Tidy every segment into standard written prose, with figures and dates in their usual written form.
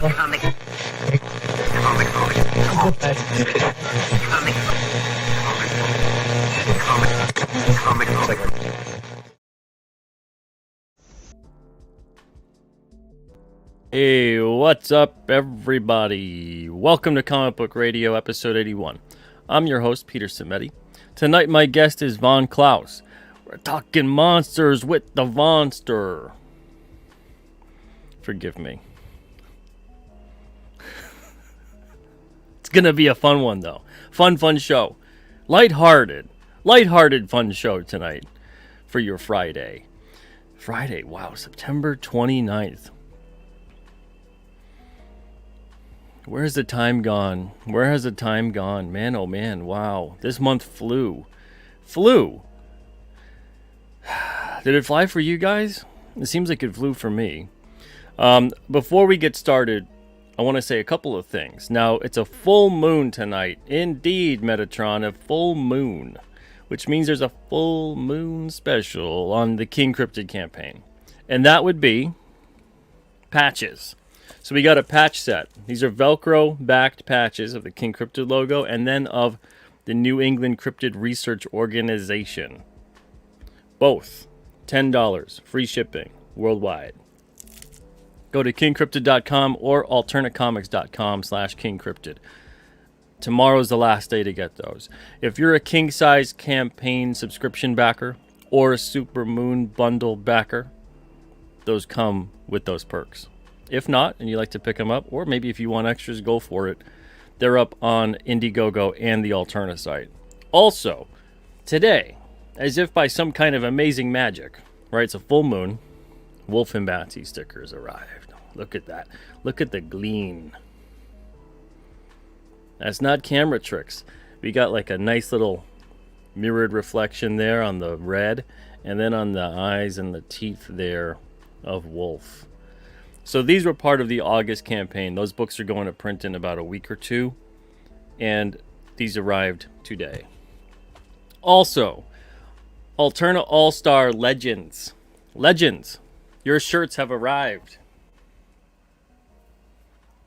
Hey, what's up, everybody? Welcome to Comic Book Radio, episode 81. I'm your host, Peter Cimetti. Tonight, my guest is KLAUS. We're talking monsters with the Vonster. Forgive me. It's gonna be a fun one, though. Fun show. Lighthearted, fun show tonight for your Friday. Wow, September 29th. Where's the time gone? Where has the time gone? Man, oh man, wow. This month flew. Did it fly for you guys? It seems like it flew for me. Before we get started, I want to say a couple of things. Now, it's a full moon tonight. Indeed, Metatron, a full moon. Which means there's a full moon special on the King Cryptid campaign. And that would be patches. So we got a patch set. These are Velcro-backed patches of the King Cryptid logo and then of the New England Cryptid Research Organization. Both $10, free shipping worldwide. Go to kingcryptid.com or alternatecomics.com/kingcryptid. Tomorrow's the last day to get those. If you're a king-size campaign subscription backer or a Super Moon bundle backer, those come with those perks. If not, and you like to pick them up, or maybe if you want extras, go for it. They're up on Indiegogo and the Alterna site. Also, today, as if by some kind of amazing magic, right? It's a full moon. Wolf and Batsy stickers arrived. Look at that. Look at the gleam. That's not camera tricks. We got like a nice little mirrored reflection there on the red, and then on the eyes and the teeth there of Wolf. So these were part of the August campaign. Those books are going to print in about a week or two. And these arrived today. Also, Alterna All-Star Legends. Legends, your shirts have arrived.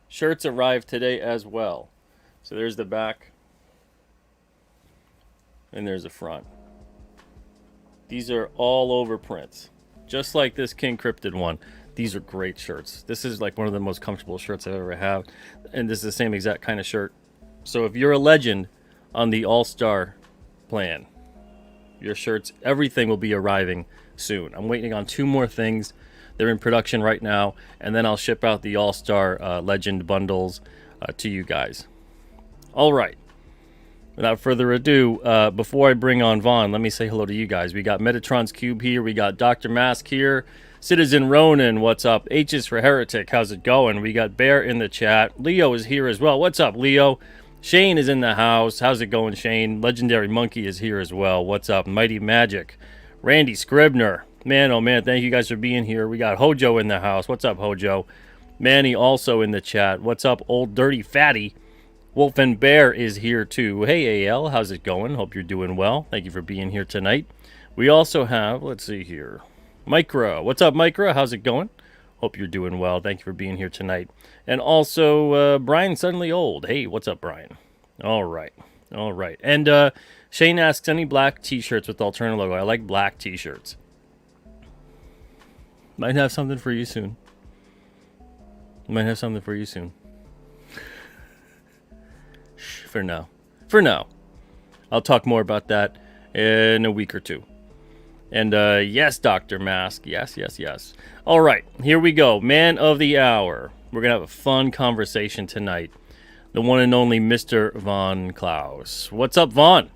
Shirts arrived today as well. So there's the back. And there's the front. These are all over prints. Just like this King Cryptid one. These are great shirts. This is like one of the most comfortable shirts I've ever had. And this is the same exact kind of shirt. So if you're a legend on the All-Star plan, your shirts, everything will be arriving soon. I'm waiting on 2 more things. They're in production right now. And then I'll ship out the All-Star Legend bundles to you guys. All right. Without further ado, before I bring on Vaughn, let me say hello to you guys. We got Metatron's Cube here. We got Dr. Mask here. Citizen Ronan, what's up? H is for Heretic, how's it going? We got Bear in the chat. Leo is here as well. What's up, Leo? Shane is in the house. How's it going, Shane? Legendary Monkey is here as well. What's up? Mighty Magic. Randy Scribner. Man, oh man, thank you guys for being here. We got Hojo in the house. What's up, Hojo? Manny also in the chat. What's up, Old Dirty Fatty? Wolf and Bear is here too. Hey, AL, how's it going? Hope you're doing well. Thank you for being here tonight. We also have, let's see here, Micra. What's up, Micra? How's it going? Hope you're doing well. Thank you for being here tonight. And also, Brian Suddenly Old. Hey, what's up, Brian? All right. And Shane asks, any black t-shirts with the Alterna logo? I like black t-shirts. Might have something for you soon. Shh, for now. I'll talk more about that in a week or two. And yes, Dr. Mask. Yes. All right, here we go. Man of the hour. We're going to have a fun conversation tonight. The one and only Mr. KLAUS. What's up, Vaughn?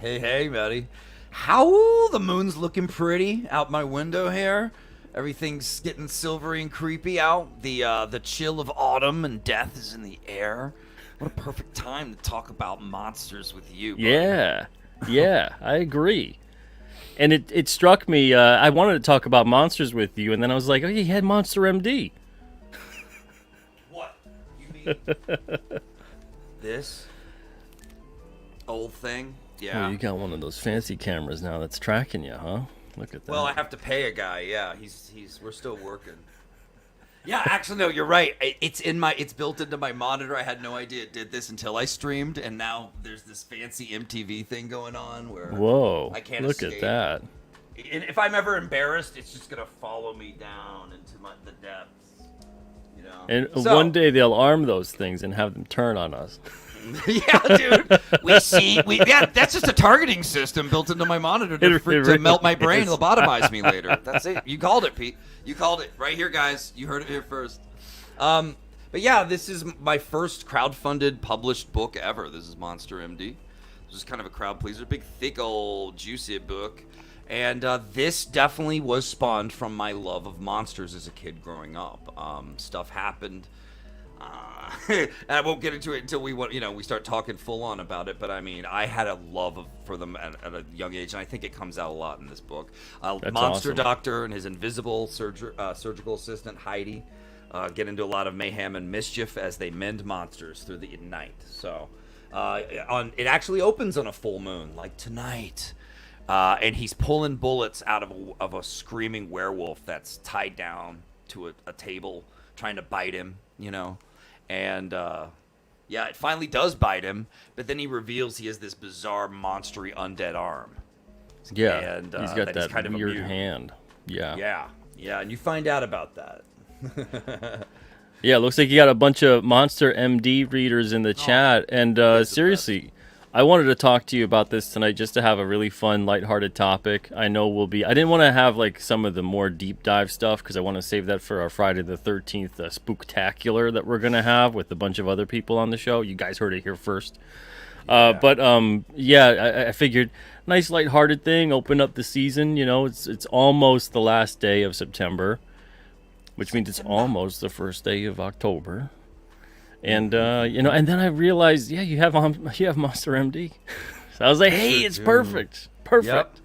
Hey, buddy. How the moon's looking pretty out my window here. Everything's getting silvery and creepy out. The chill of autumn and death is in the air. What a perfect time to talk about monsters with you, buddy. Yeah, I agree. And it struck me, I wanted to talk about monsters with you, and then I was like, oh, you had Monster MD. What? You mean this old thing? Yeah. Oh, you got one of those fancy cameras now that's tracking you, huh? Look at that. Well, I have to pay a guy, yeah. We're still working. Yeah, actually, no, you're right. It's built into my monitor. I had no idea it did this until I streamed, and now there's this fancy MTV thing going on where Whoa! I can't Look escape. at that. And if I'm ever embarrassed, it's just gonna follow me down into the depths. You know. And So- one day they'll arm those things and have them turn on us. Yeah, dude. That's just a targeting system built into my monitor to really melt my brain, is. lobotomize me later. That's it. You called it, Pete. You called it right here, guys. You heard it here first. But yeah, this is my first crowdfunded published book ever. This is Monster MD. This is kind of a crowd pleaser, big, thick, old, juicy book. And this definitely was spawned from my love of monsters as a kid growing up. Stuff happened. And I won't get into it until we start talking full on about it. But I mean, I had a love for them at a young age, and I think it comes out a lot in this book. That's Monster awesome. Doctor and his invisible surgical assistant Heidi get into a lot of mayhem and mischief as they mend monsters through the night. So it actually opens on a full moon, like tonight. And he's pulling bullets out of a screaming werewolf that's tied down to a table, trying to bite him, And it finally does bite him, but then he reveals he has this bizarre, monstery, undead arm. Yeah, And, he's got that kind of weird immune. hand. Yeah. Yeah, and you find out about that. Yeah, it looks like you got a bunch of Monster MD readers in the chat. And seriously, I wanted to talk to you about this tonight just to have a really fun, lighthearted topic. I didn't want to have like some of the more deep dive stuff because I want to save that for our Friday the 13th spooktacular that we're going to have with a bunch of other people on the show. You guys heard it here first. I figured nice lighthearted thing, open up the season. It's almost the last day of September, which means it's almost the first day of October. And and then I realized, you have Monster MD. So I was like, hey, it's perfect. Perfect.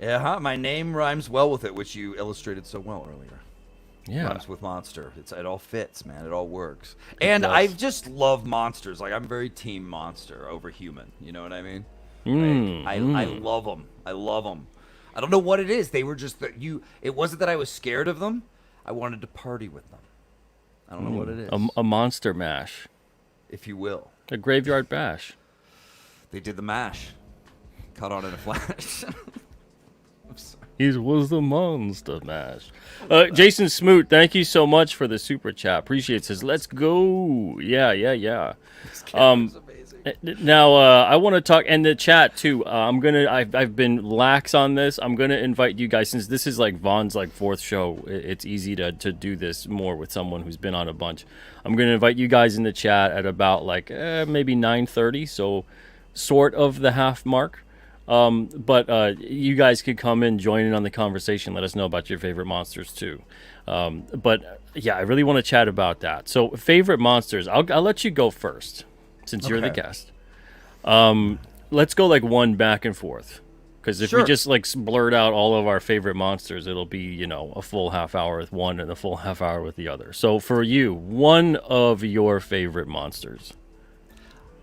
Yep. My name rhymes well with it, which you illustrated so well earlier. Yeah. Rhymes with monster. It all fits, man. It all works. And I just love monsters. Like, I'm very team monster over human. You know what I mean? I love them. I love them. I don't know what it is. They were just it wasn't that I was scared of them. I wanted to party with them. I don't know what it is. A monster mash. If you will. A graveyard bash. They did the mash. Caught on in a flash. I'm sorry. It was the monster mash. Jason Smoot, thank you so much for the super chat. Appreciate it. Says, let's go. Yeah. This camera's amazing. Now, I want to talk, and the chat too. I've been lax on this. I'm gonna invite you guys, since this is like Vaughn's fourth show. It's easy to do this more with someone who's been on a bunch. I'm gonna invite you guys in the chat at about maybe 9:30, so sort of the half mark. But you guys could come in, join in on the conversation. Let us know about your favorite monsters too. But I really want to chat about that. So, favorite monsters. I'll let you go first, since you're the guest. Let's go one back and forth, because if we just blurt out all of our favorite monsters, it'll be a full half hour with one and a full half hour with the other. So for you, one of your favorite monsters.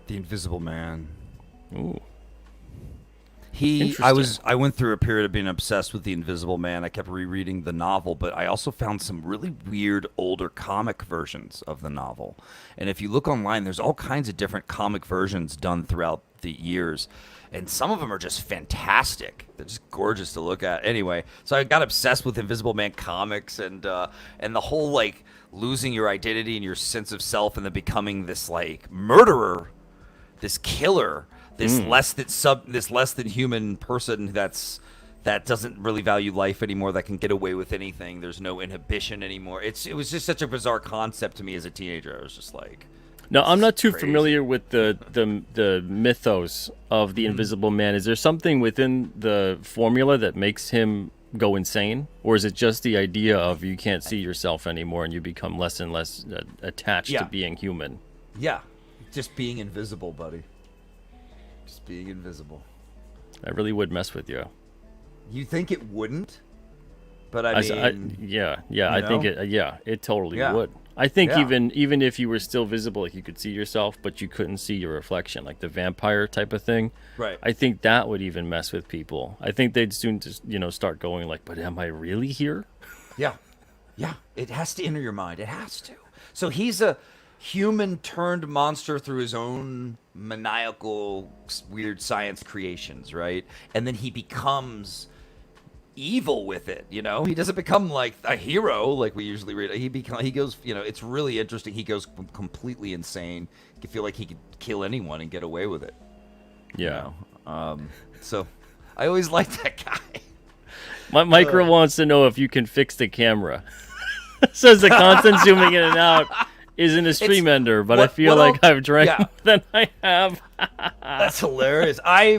The Invisible Man. Ooh. I went through a period of being obsessed with The Invisible Man. I kept rereading the novel, but I also found some really weird older comic versions of the novel. And if you look online, there's all kinds of different comic versions done throughout the years. And some of them are just fantastic. They're just gorgeous to look at. Anyway, so I got obsessed with Invisible Man comics and the whole losing your identity and your sense of self and then becoming this murderer, this killer. This less than human person that doesn't really value life anymore, that can get away with anything. There's no inhibition anymore. It was just such a bizarre concept to me as a teenager. I was just like, now, I'm not too familiar with the mythos of the Invisible Man. Is there something within the formula that makes him go insane, or is it just the idea of you can't see yourself anymore and you become less and less attached to being human? Yeah, just being invisible, buddy. Just being invisible. That really would mess with you. You think it wouldn't? But I think it totally would. I think even if you were still visible, you could see yourself, but you couldn't see your reflection, like the vampire type of thing. Right. I think that would even mess with people. I think they'd soon just start going but am I really here? Yeah. Yeah, it has to enter your mind. It has to. So he's a human turned monster through his own maniacal, weird science creations, right? And then he becomes evil with it. He doesn't become like a hero like we usually read. He goes. It's really interesting. He goes completely insane. You feel like he could kill anyone and get away with it. Yeah. So I always liked that guy. My Micro wants to know if you can fix the camera. Says the constant zooming in and out isn't a stream ender, but I feel like I've drank more than I have. That's hilarious. I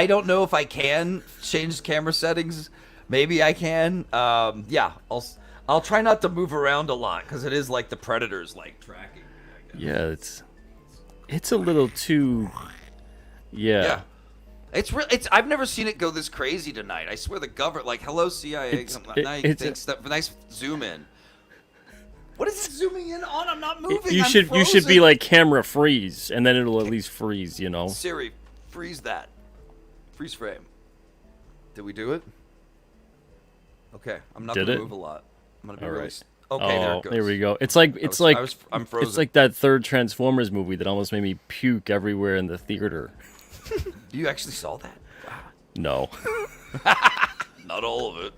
don't know if I can change camera settings. Maybe I can. I'll try not to move around a lot because it is like the Predator's like tracking me, I guess. Yeah, it's a little too. Yeah. I've never seen it go this crazy tonight. I swear the government, like, hello CIA. Nice zoom in. What is it zooming in on? I'm not moving. You should be like camera freeze, and then it'll at least freeze. Siri, freeze that. Freeze frame. Did we do it? Okay, I'm not gonna move a lot. I'm gonna be really. Okay, there it goes. There we go. I'm frozen. It's like that third Transformers movie that almost made me puke everywhere in the theater. You actually saw that? Wow. No. Not all of it.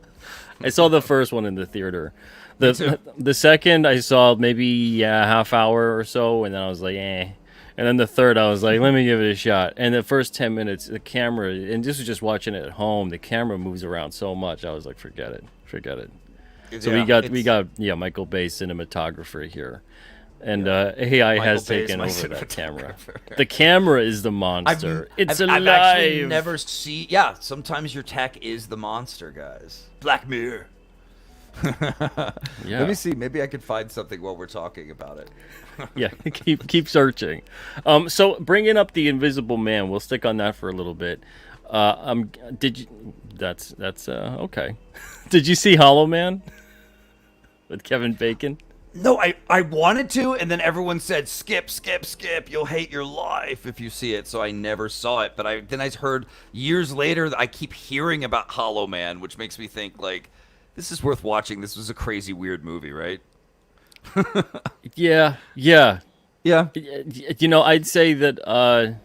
I saw the first one in the theater. The second I saw maybe a half hour or so, and then I was like, eh. And then the third I was like, let me give it a shot. And the first 10 minutes, the camera, and this was just watching it at home, the camera moves around so much. I was like, forget it. So we got Michael Bay cinematographer here. And AI has taken over that camera. The camera is the monster. It's alive. I've actually never seen. Yeah, sometimes your tech is the monster, guys. Black Mirror. Yeah. Let me see. Maybe I could find something while we're talking about it. Yeah, keep searching. So bringing up the Invisible Man, we'll stick on that for a little bit. Did you? That's okay. Did you see Hollow Man with Kevin Bacon? No, I wanted to, and then everyone said, skip. You'll hate your life if you see it, so I never saw it. But then I heard years later that I keep hearing about Hollow Man, which makes me think, like, this is worth watching. This was a crazy, weird movie, right? Yeah. I'd say that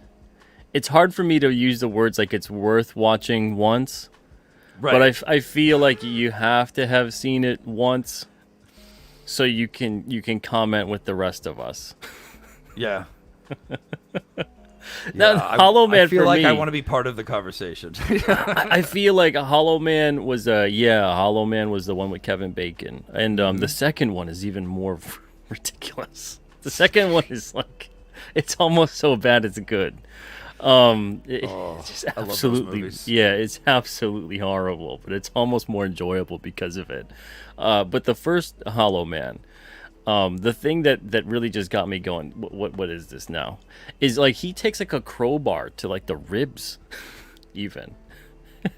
it's hard for me to use the words like it's worth watching once. Right. But I feel like you have to have seen it once so you can comment with the rest of us. Yeah. Now, Hollow Man, I feel for like me, I want to be part of the conversation. I feel like a Hollow Man was Hollow Man was the one with Kevin Bacon, and the second one is even more ridiculous. The second one is like, it's almost so bad it's good. It's just absolutely, it's absolutely horrible, but it's almost more enjoyable because of it. But the first Hollow Man, the thing that really just got me going, what is this now, is like he takes like a crowbar to like the ribs, even.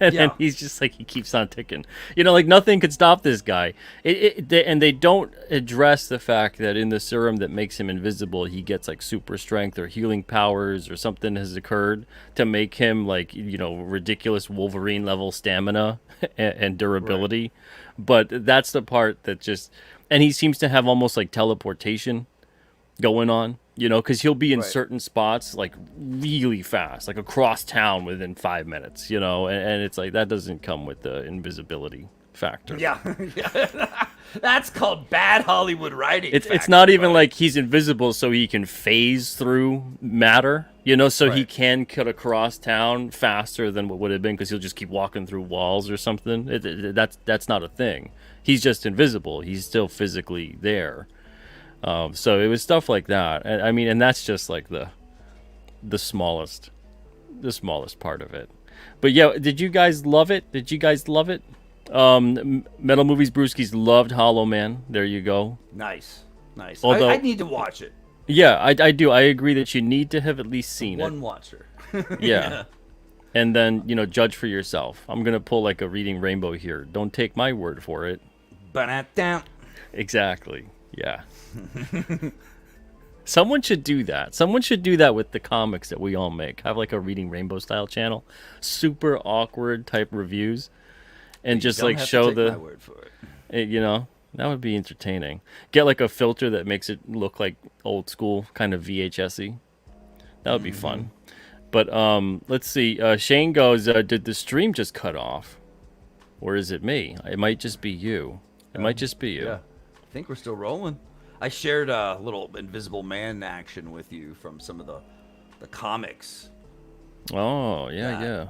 And then he's just like, he keeps on ticking. Like nothing could stop this guy. And they don't address the fact that in the serum that makes him invisible, he gets like super strength or healing powers or something has occurred to make him like, ridiculous Wolverine level stamina and durability. Right. But that's the part that just, and he seems to have almost like teleportation going on. Because he'll be in certain spots like really fast, like across town within 5 minutes, and it's like that doesn't come with the invisibility factor. Yeah. That's called bad Hollywood writing. It's not even like he's invisible so he can phase through matter, so he can cut across town faster than what would have been because he'll just keep walking through walls or something. That's not a thing. He's just invisible. He's still physically there. So it was stuff like that. I mean, and that's just like the smallest part of it. But yeah, did you guys love it? Metal Movies Brewskis loved Hollow Man. There you go. Nice. Although, I need to watch it. Yeah, I do. I agree that you need to have at least seen One watcher. Yeah. And then, judge for yourself. I'm going to pull like a Reading Rainbow here. Don't take my word for it. Exactly. Yeah. Someone should do that. Someone should do that with the comics that we all make. Have like a Reading Rainbow style channel, super awkward type reviews, and just like show the. My word for it. That would be entertaining. Get like a filter that makes it look like old school, kind of VHS-y. That would be fun. But let's see. Shane goes, did the stream just cut off? Or is it me? It might just be you. It might just be you. Yeah, I think we're still rolling. I shared a little Invisible Man action with you from some of the comics. Oh, yeah, yeah.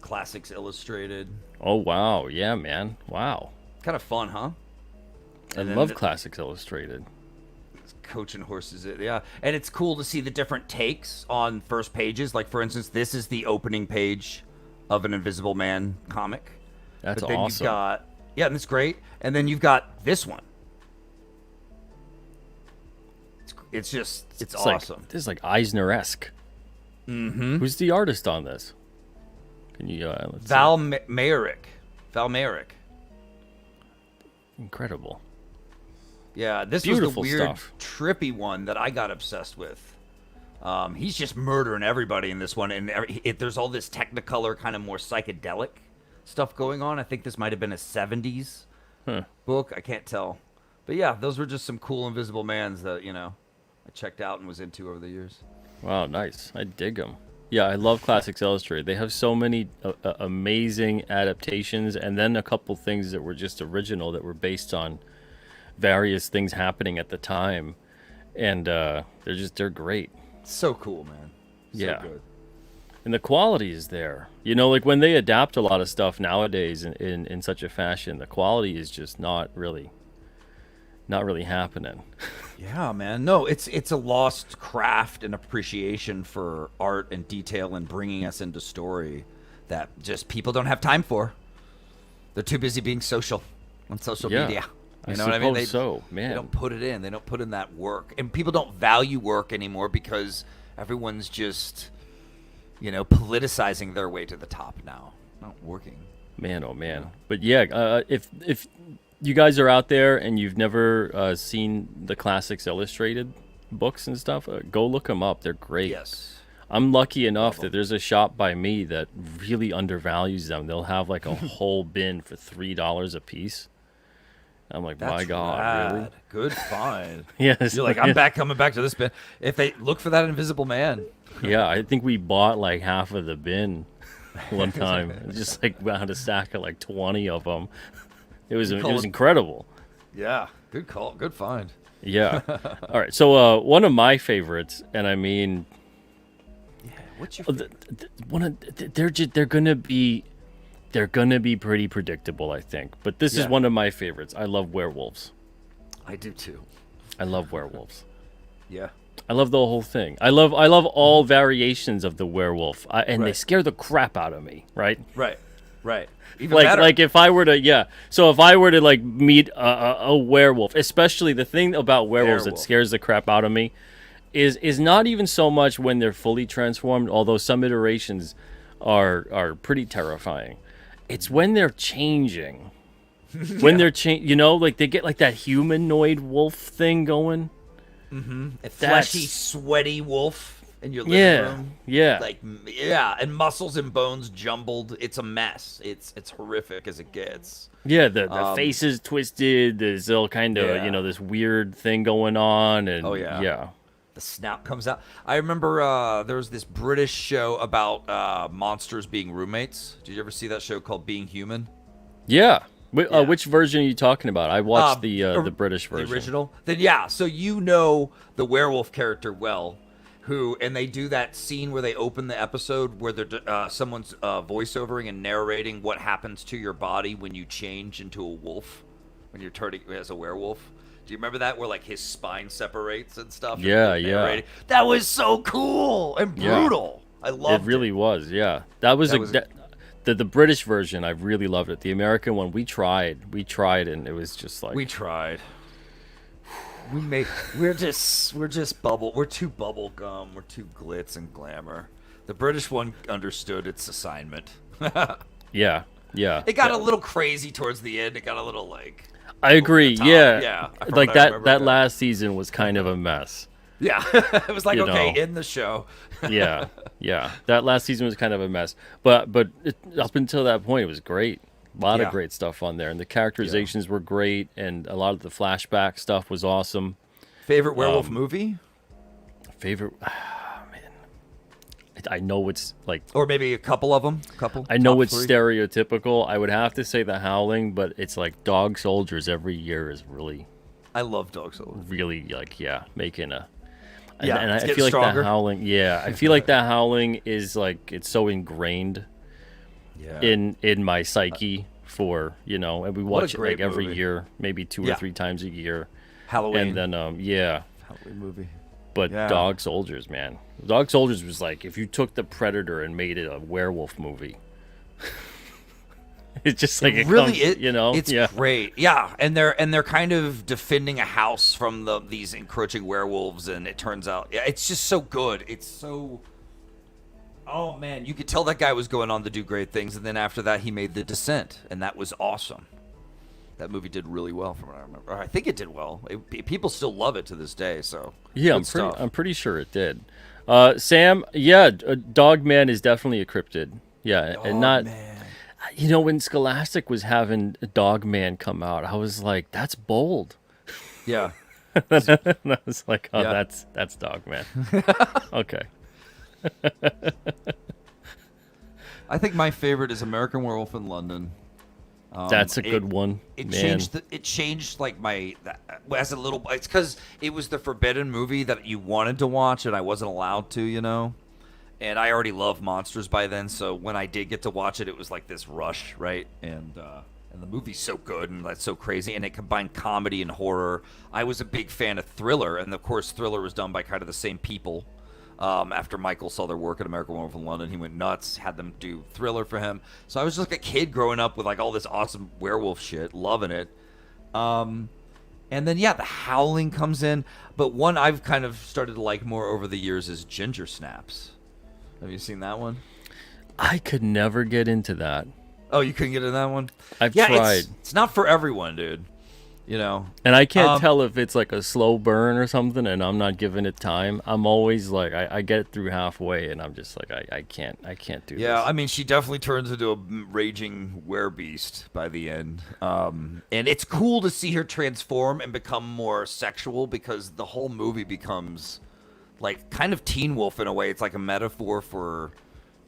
Classics Illustrated. Oh, wow. Yeah, man. Wow. Kind of fun, huh? I love Classics Illustrated. Coaching horses, yeah. And it's cool to see the different takes on first pages. Like, for instance, this is the opening page of an Invisible Man comic. That's but then awesome. You've got, yeah, and it's great. And then you've got this one. It's awesome. This is like Eisner-esque. Mm-hmm. Who's the artist on this? Can you let's Val see. Mayerick. Incredible. Yeah, this Beautiful was the weird, stuff. trippy one that I got obsessed with. He's just murdering everybody in this one, and there's all this Technicolor kind of more psychedelic stuff going on. I think this might have been a 70s book. I can't tell. But yeah, those were just some cool Invisible Mans that, I checked out and was into over the years. Wow, nice. I dig them. Yeah, I love Classics Illustrated. They have so many amazing adaptations, and then a couple things that were just original that were based on various things happening at the time, and they're great. So cool, man. So Yeah. good. And the quality is there. Like when they adapt a lot of stuff nowadays in such a fashion, the quality is just not really happening. Yeah, man. No, it's a lost craft and appreciation for art and detail and bringing us into story that just people don't have time for. They're too busy being social on social Yeah. media. I You know what I mean? suppose so, man. They don't put it in. They don't put in that work. And people don't value work anymore because everyone's just, politicizing their way to the top now. Not working. Man, oh man. But yeah, if you guys are out there and you've never seen the Classics Illustrated books and stuff, go look them up. They're great. Yes. I'm lucky enough that there's a shop by me that really undervalues them. They'll have like a whole bin for $3 a piece. I'm like, That's my God, rad. really? Good find. Yes. You're like, coming back to this bin. If they look for that Invisible Man. Yeah, I think we bought like half of the bin one time. Just like we had a stack of like 20 of them. It was incredible. Yeah. Good call. Good find. Yeah. All right. So one of my favorites, and I mean, What's your favorite? they're gonna be pretty predictable, I think. But this is one of my favorites. I love werewolves. I do too. I love werewolves. Yeah. I love the whole thing. I love all variations of the werewolf, and they scare the crap out of me. Right. Right. Even better. Like if I were to so if I were to like meet a werewolf, especially the thing about werewolves that scares the crap out of me is not even so much when they're fully transformed, although some iterations are pretty terrifying. It's when they're changing. When they're like they get like that humanoid wolf thing going. Mm-hmm. A fleshy, sweaty wolf in your living room. Yeah. And muscles and bones jumbled. It's a mess. It's horrific as it gets. Yeah, the face is twisted. There's all kind of this weird thing going on, and the snout comes out. I remember there was this British show about monsters being roommates. Did you ever see that show called Being Human? Yeah. Which version are you talking about? I watched the British version. The original? Then so you know the werewolf character well, and they do that scene where they open the episode where they're someone's voiceovering and narrating what happens to your body when you change into a wolf, when you're turning as a werewolf. Do you remember that, where like his spine separates and stuff? Yeah. That was so cool and brutal. I loved it. It really was. Yeah, that was the British version. I really loved it. The American one, we tried, and it was just like we tried. We're just bubble. We're too bubble gum. We're too glitz and glamour. The British one understood its assignment. Yeah. It got a little crazy towards the end. It got a little like. I agree. Yeah. Like that last season was kind of a mess. Yeah. It was like, in the show. Yeah. That last season was kind of a mess. But up until that point, it was great. A lot Yeah. of great stuff on there, and the characterizations were great, and a lot of the flashback stuff was awesome. Favorite werewolf movie? Favorite, man, I know it's like Or maybe a couple of them? I know top it's three? stereotypical. I would have to say The Howling, but it's like Dog Soldiers every year is really, I love Dog Soldiers. really like making a. Yeah, and it's I getting feel like stronger. The Howling. Yeah, I feel like The Howling is like it's so ingrained Yeah. in my psyche for and we What a watch it great like every movie. year, maybe two Yeah. or three times a year, Halloween. and then Halloween movie. but Yeah. Dog Soldiers, man, Dog Soldiers was like if you took the Predator and made it a werewolf movie. It's just like it Really, comes, it's yeah. great. Yeah, and they're kind of defending a house from these encroaching werewolves, and it turns out it's just so good. It's so. Oh man, you could tell that guy was going on to do great things, and then after that, he made The Descent, and that was awesome. That movie did really well, from what I remember. I think it did well. People still love it to this day. So Yeah, good I'm pretty sure it did. Sam, yeah, Dog Man is definitely a cryptid. Yeah, and not. Man. When Scholastic was having Dog Man come out, I was like, that's bold. Yeah. And I was like, oh, Yeah. that's Dog Man. Okay. I think my favorite is American Werewolf in London. That's a good one. It man. changed like as a little. It's because it was the forbidden movie that you wanted to watch and I wasn't allowed to. And I already loved monsters by then, so when I did get to watch it, it was like this rush, right? And the movie's so good and that's so crazy, and it combined comedy and horror. I was a big fan of Thriller, and of course, Thriller was done by kind of the same people. After Michael saw their work at American Werewolf in London, he went nuts, had them do Thriller for him. So I was just like a kid growing up with like all this awesome werewolf shit, loving it. And then The Howling comes in, but one I've kind of started to like more over the years is Ginger Snaps. Have you seen that one? I could never get into that. Oh, you couldn't get in that one? I've tried. It's not for everyone, dude. And I can't tell if it's like a slow burn or something, and I'm not giving it time. I'm always like, I get it through halfway, and I'm just like, I can't do this. Yeah, I mean, she definitely turns into a raging werebeast by the end. And it's cool to see her transform and become more sexual because the whole movie becomes like kind of Teen Wolf in a way. It's like a metaphor for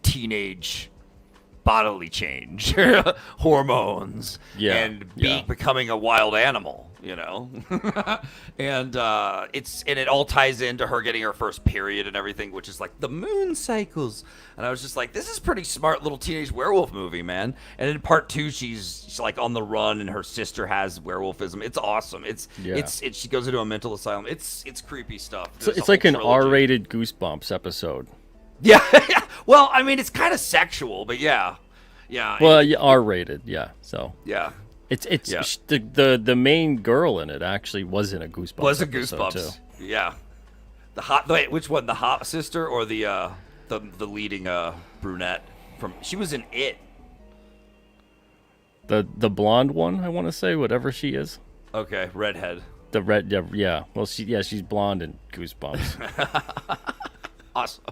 teenage bodily change, hormones, and becoming a wild animal, and it all ties into her getting her first period and everything, which is like the moon cycles. And I was just like, this is pretty smart little teenage werewolf movie, man. And in part 2, she's like on the run, and her sister has werewolfism. It's awesome. She goes into a mental asylum. It's creepy stuff. So There's it's a like whole an trilogy. R-rated Goosebumps episode. Yeah. Well, I mean, it's kind of sexual, but yeah. Well, yeah, R-rated, yeah. So Yeah. it's Yeah. the main girl in it actually was in a Goosebumps. Was a episode, Goosebumps. too. Yeah. Which one? The hot sister or the leading brunette from? She was in It. The blonde one, I want to say, whatever she is. Okay, redhead. The red, yeah. Well, she's blonde in Goosebumps. Awesome.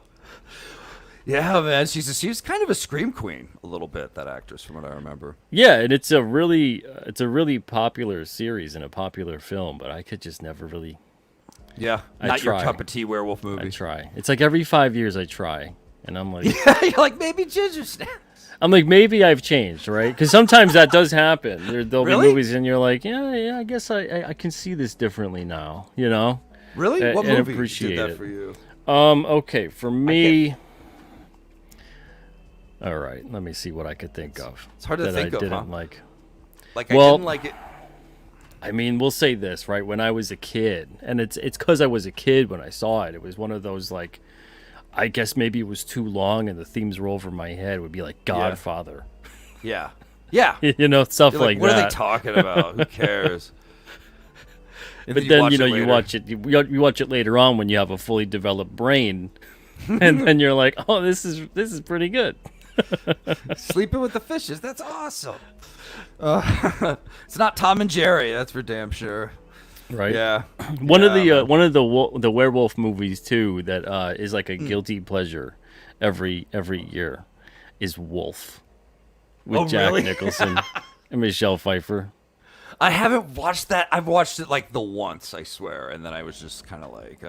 Yeah, man, she's kind of a scream queen a little bit. That actress, from what I remember. Yeah, and it's a really popular series and a popular film, but I could just never really. Yeah, I not your try. cup of tea werewolf movie. I try. It's like every 5 years I try, and I'm like, You're like, maybe Ginger Snaps. I'm like, maybe I've changed, right? Because sometimes that does happen. There'll Really? be movies, and you're like, yeah, I guess I can see this differently now, Really? What and movie appreciate did that it. for you? Okay, for me. All right, let me see what I could think of. It's hard to that think I of, didn't huh? like. Like, Well- I didn't like it. I mean, we'll say this, right? When I was a kid, and it's because I was a kid when I saw it. It was one of those like, I guess maybe it was too long, and the themes were over my head. It would be like Godfather, Yeah. stuff You're like what that. are they talking about? Who cares? And But then watch it you later. watch it. You watch it later on when you have a fully developed brain, and then you're like, oh, this is pretty good. Sleeping with the fishes. That's awesome. It's not Tom and Jerry. That's for damn sure. Right. Yeah. One of Yeah, the werewolf movies too that is like a Mm. guilty pleasure every year is Wolf. with Oh, Jack really? Nicholson and Michelle Pfeiffer. I haven't watched that. I've watched it like the once, I swear, and then I was just kind of like,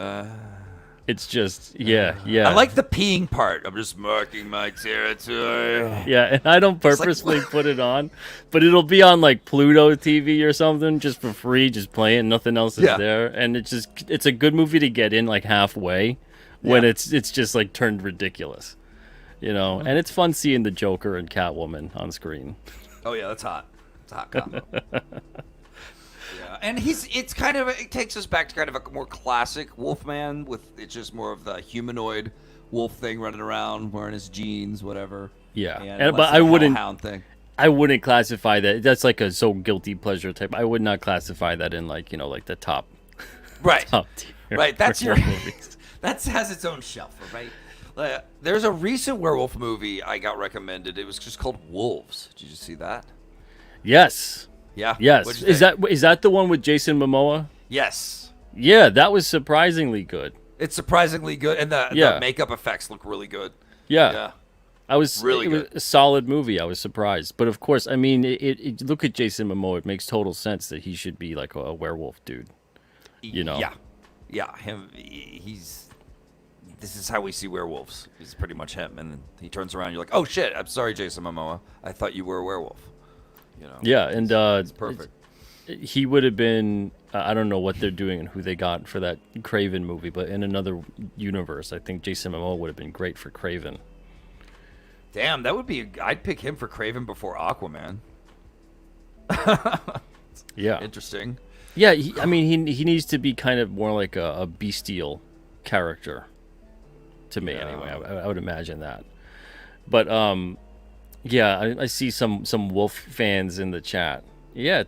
It's just yeah. I like the peeing part. I'm just marking my territory. Yeah, and I don't like- purposely put it on, but it'll be on like Pluto TV or something just for free, just playing. Nothing else is Yeah. there, and it's a good movie to get in like halfway when it's just like turned ridiculous, you know. And it's fun seeing the Joker and Catwoman on screen. Oh yeah, that's hot. It's a hot combo. Yeah, and it takes us back to kind of a more classic Wolfman with it's just more of the humanoid wolf thing running around wearing his jeans, whatever. Yeah, and but I wouldn't. Hellhound thing. I wouldn't classify that. That's like a so guilty pleasure type. I would not classify that in like like the top. Right. Top tier Right. That's your. movies. That has its own shelf, right? There's a recent werewolf movie I got recommended. It was just called Wolves. Did you see that? Yes. Yeah. Yes. What'd you Is think? that the one with Jason Momoa? Yes. Yeah, that was surprisingly good. It's surprisingly good, and the makeup effects look really good. Yeah. Yeah. I was Really it was good. a solid movie. I was surprised, but of course, I mean, it look at Jason Momoa. It makes total sense that he should be like a werewolf dude. You know. Yeah. Yeah. He's. This is how we see werewolves. It's pretty much him, and then he turns around. You're like, oh shit! I'm sorry, Jason Momoa. I thought you were a werewolf. You know. Yeah, and It's perfect. he would have been. I don't know what they're doing and who they got for that Craven movie, but in another universe, I think Jason Momoa would have been great for Craven. Damn, that would be. I'd pick him for Craven before Aquaman. Yeah. Interesting. Yeah, I mean, he needs to be kind of more like a bestial character, to me anyway. I would imagine that. But yeah, I see some wolf fans in the chat. Yeah,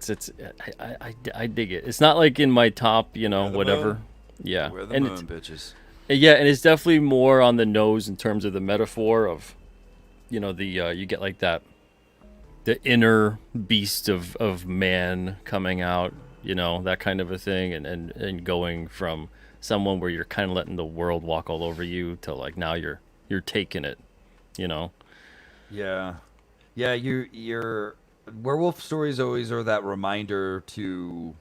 I dig it. It's not like in my top, whatever. moon. Yeah, We're the and moon, bitches. yeah, and it's definitely more on the nose in terms of the metaphor of, you get like that, the inner beast of man coming out, that kind of a thing, and going from someone where you're kind of letting the world walk all over you to like now you're taking it, Yeah, yeah. Your werewolf stories always are that reminder to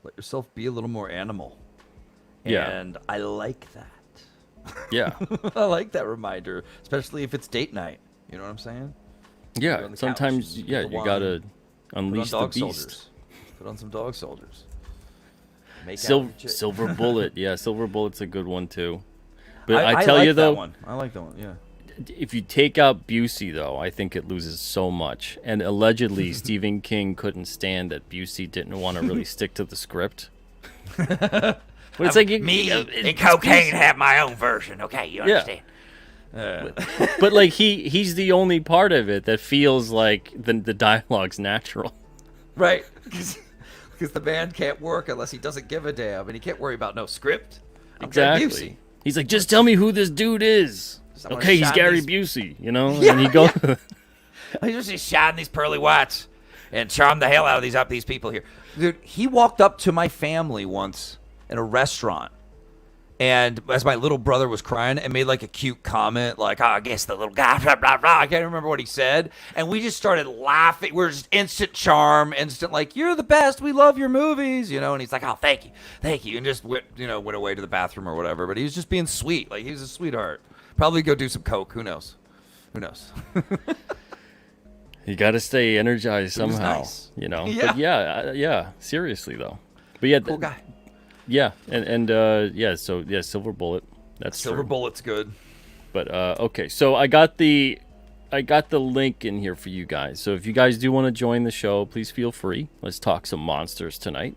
let yourself be a little more animal. Yeah. And I like that. Yeah, I like that reminder, especially if it's date night. You know what I'm saying? You're yeah. on the Sometimes couch, yeah, the you wine, gotta Put on unleash the dog beast. soldiers. Put on some dog soldiers. Make out Silver, with your chick. Silver Bullet, yeah, Silver Bullet's a good one too. But I tell like you though, that one. I like that one. Yeah. if you take out Busey though, I think it loses so much. And allegedly, Stephen King couldn't stand that Busey didn't want to really stick to the script. But it's like and cocaine have my own version. Okay, you Yeah. understand? but like he's the only part of it that feels like the dialogue's natural. Right. Because the band can't work unless he doesn't give a damn, and he can't worry about no script. I'm Gary Busey. Exactly. He's like, just tell me who this dude is. I'm gonna Okay, he's shine Gary these- Busey, Yeah, and he goes. He's just shine these pearly whites and charm the hell out of these people here. Dude, he walked up to my family once in a restaurant, and as my little brother was crying, and made like a cute comment, like, "Oh, I guess the little guy, blah, blah, blah." I can't remember what he said, and we just started laughing. We're just instant charm, instant like, "You're the best. We love your movies," And he's like, "Oh, thank you," and just went away to the bathroom or whatever. But he was just being sweet, like he was a sweetheart. Probably go do some coke. Who knows? You got to stay energized It was somehow, nice. Yeah. But yeah, seriously though. But yeah, Cool guy. Yeah, and so yeah, Silver Bullet. That's Silver true. Bullet's good. But okay, so I got the link in here for you guys. So if you guys do want to join the show, please feel free. Let's talk some monsters tonight.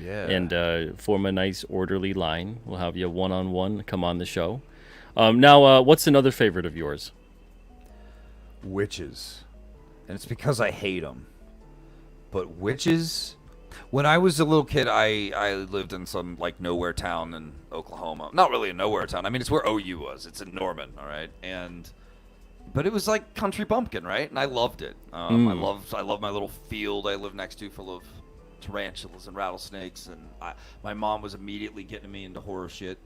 Yeah. And form a nice orderly line. We'll have you one-on-one come on the show. Now, what's another favorite of yours? Witches. And it's because I hate them. But witches... When I was a little kid, I lived in some, like, nowhere town in Oklahoma. Not really a nowhere town. I mean, it's where OU was. It's in Norman, all right? But it was like country bumpkin, right? And I loved it. I love my little field I live next to full of tarantulas and rattlesnakes. And my mom was immediately getting me into horror shit.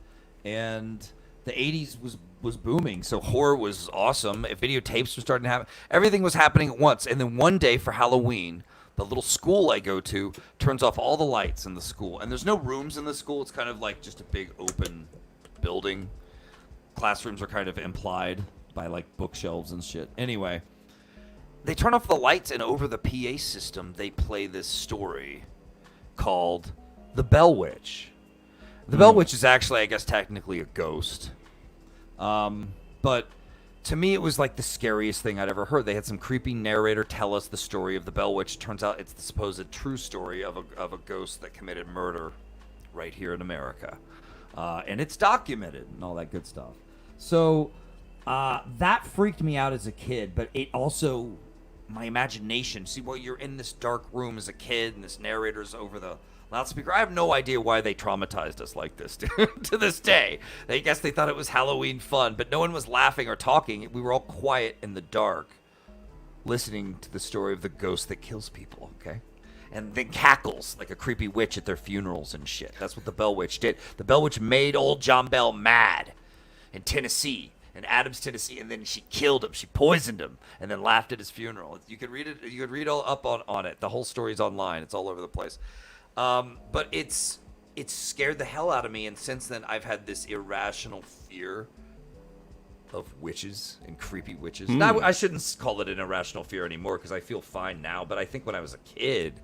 And the 80s was booming, so horror was awesome. Videotapes were starting to happen. Everything was happening at once. And then one day for Halloween, the little school I go to turns off all the lights in the school. And there's no rooms in the school. It's kind of like just a big open building. Classrooms are kind of implied by like bookshelves and shit. Anyway, they turn off the lights, and over the PA system, they play this story called The Bell Witch. The Bell Witch is actually, I guess, technically a ghost. But to me, it was like the scariest thing I'd ever heard. They had some creepy narrator tell us the story of the Bell Witch. Turns out it's the supposed true story of a ghost that committed murder right here in America. And it's documented and all that good stuff. So that freaked me out as a kid, but it also, my imagination. See, well, you're in this dark room as a kid, and this narrator's over the loudspeaker. I have no idea why they traumatized us like this to this day. I guess they thought it was Halloween fun, but no one was laughing or talking. We were all quiet in the dark, listening to the story of the ghost that kills people, okay? And then cackles like a creepy witch at their funerals and shit. That's what the Bell Witch did. The Bell Witch made old John Bell mad in Tennessee, in Adams, Tennessee, and then she killed him. She poisoned him, and then laughed at his funeral. You could read it. You could read all up on it. The whole story's online. It's all over the place. But it's scared the hell out of me, and since then I've had this irrational fear of witches and creepy witches. Now, I shouldn't call it an irrational fear anymore because I feel fine now, but I think when I was a kid,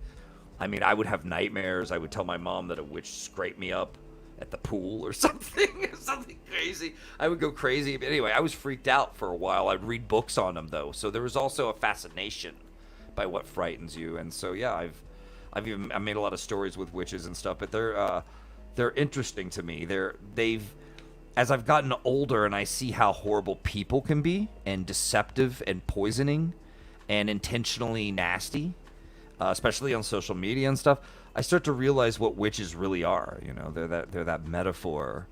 I mean, I would have nightmares. I would tell my mom that a witch scraped me up at the pool or something, something crazy. I would go crazy. But anyway, I was freaked out for a while. I'd read books on them, though, so there was also a fascination by what frightens you, and so yeah, I made a lot of stories with witches and stuff, but they're interesting to me. As I've gotten older and I see how horrible people can be, and deceptive and poisoning and intentionally nasty, especially on social media and stuff, I start to realize what witches really are. You know, they're that metaphor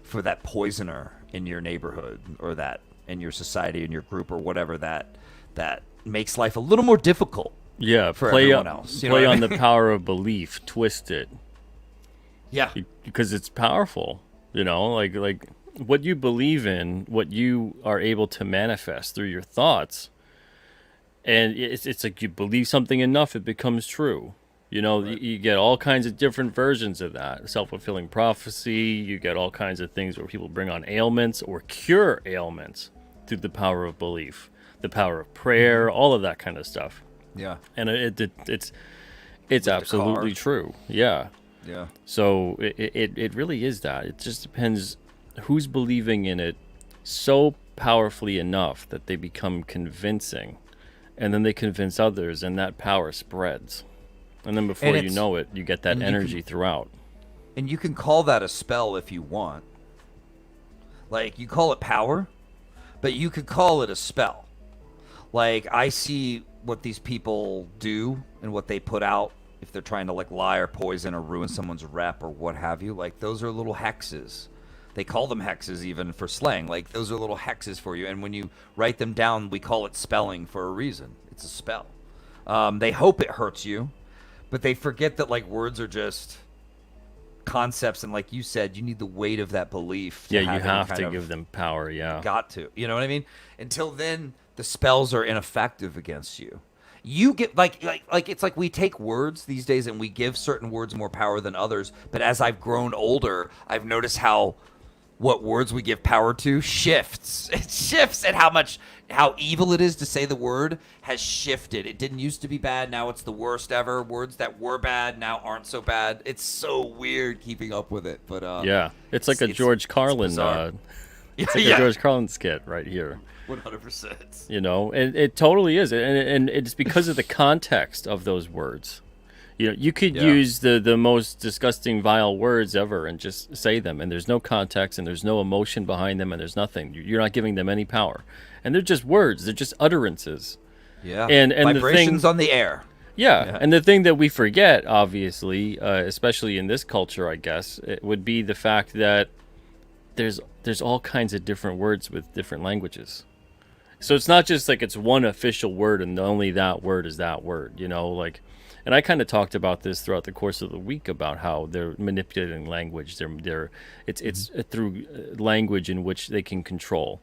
for that poisoner in your neighborhood, or that in your society, in your group, or whatever, that makes life a little more difficult. Yeah, for everyone else. Play on the power of belief, twist it. Yeah, because it's powerful. You know, like what you believe in, what you are able to manifest through your thoughts, and it's like you believe something enough, it becomes true. You know, right. You get all kinds of different versions of that. Self-fulfilling prophecy. You get all kinds of things where people bring on ailments or cure ailments through the power of belief, the power of prayer, all of that kind of stuff. Yeah, and it's absolutely true. Yeah. Yeah. So it really is that. It just depends who's believing in it so powerfully enough that they become convincing, and then they convince others, and that power spreads. And then before you know it, you get that energy throughout. And you can call that a spell if you want. Like, you call it power, but you could call it a spell. Like, I see what these people do and what they put out if they're trying to, like, lie or poison or ruin someone's rep or what have you. Like, those are little hexes. They call them hexes even for slang. Like, those are little hexes for you. And when you write them down, we call it spelling for a reason. It's a spell. They hope it hurts you, but they forget that, like, words are just concepts, and like you said, you need the weight of that belief to you have to give them power. Got to, you know what I mean? Until then, the spells are ineffective against you. You get like it's like we take words these days and we give certain words more power than others, but as I've grown older, I've noticed how what words we give power to shifts. It shifts, and how evil it is to say the word has shifted. It didn't used to be bad, now it's the worst ever. Words that were bad now aren't so bad. It's so weird keeping up with it, but it's like a George Carlin it's like a George Carlin skit right here. 100%. You know, and it totally is, and it's because of the context of those words. You know, you could use the most disgusting, vile words ever and just say them, and there's no context, and there's no emotion behind them, and there's nothing. You're not giving them any power, and they're just words. They're just utterances. Yeah, and vibrations on the air. Yeah, and the thing that we forget, obviously, especially in this culture, I guess, it would be the fact that there's all kinds of different words with different languages. So it's not just like it's one official word and only that word is that word, you know, like And I kind of talked about this throughout the course of the week about how they're manipulating language. It's through language in which they can control,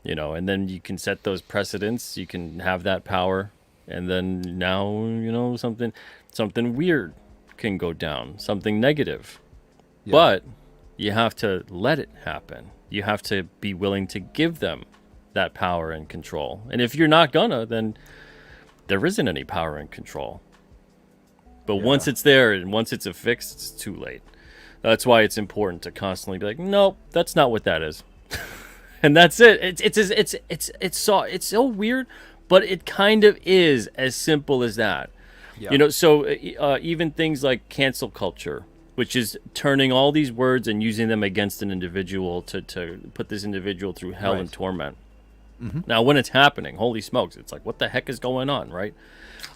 and then you can set those precedents. You can have that power, and then now something weird can go down, something negative. Yeah. But you have to let it happen. You have to be willing to give them that power and control. And if you're not gonna, then there isn't any power and control. But once it's there and once it's affixed, it's too late. That's why it's important to constantly be like, nope, that's not what that is. And that's it. It's so weird, but it kind of is as simple as that. Yeah. So even things like cancel culture, which is turning all these words and using them against an individual to put this individual through hell and torment. Mm-hmm. Now, when it's happening, holy smokes, it's like, what the heck is going on, right?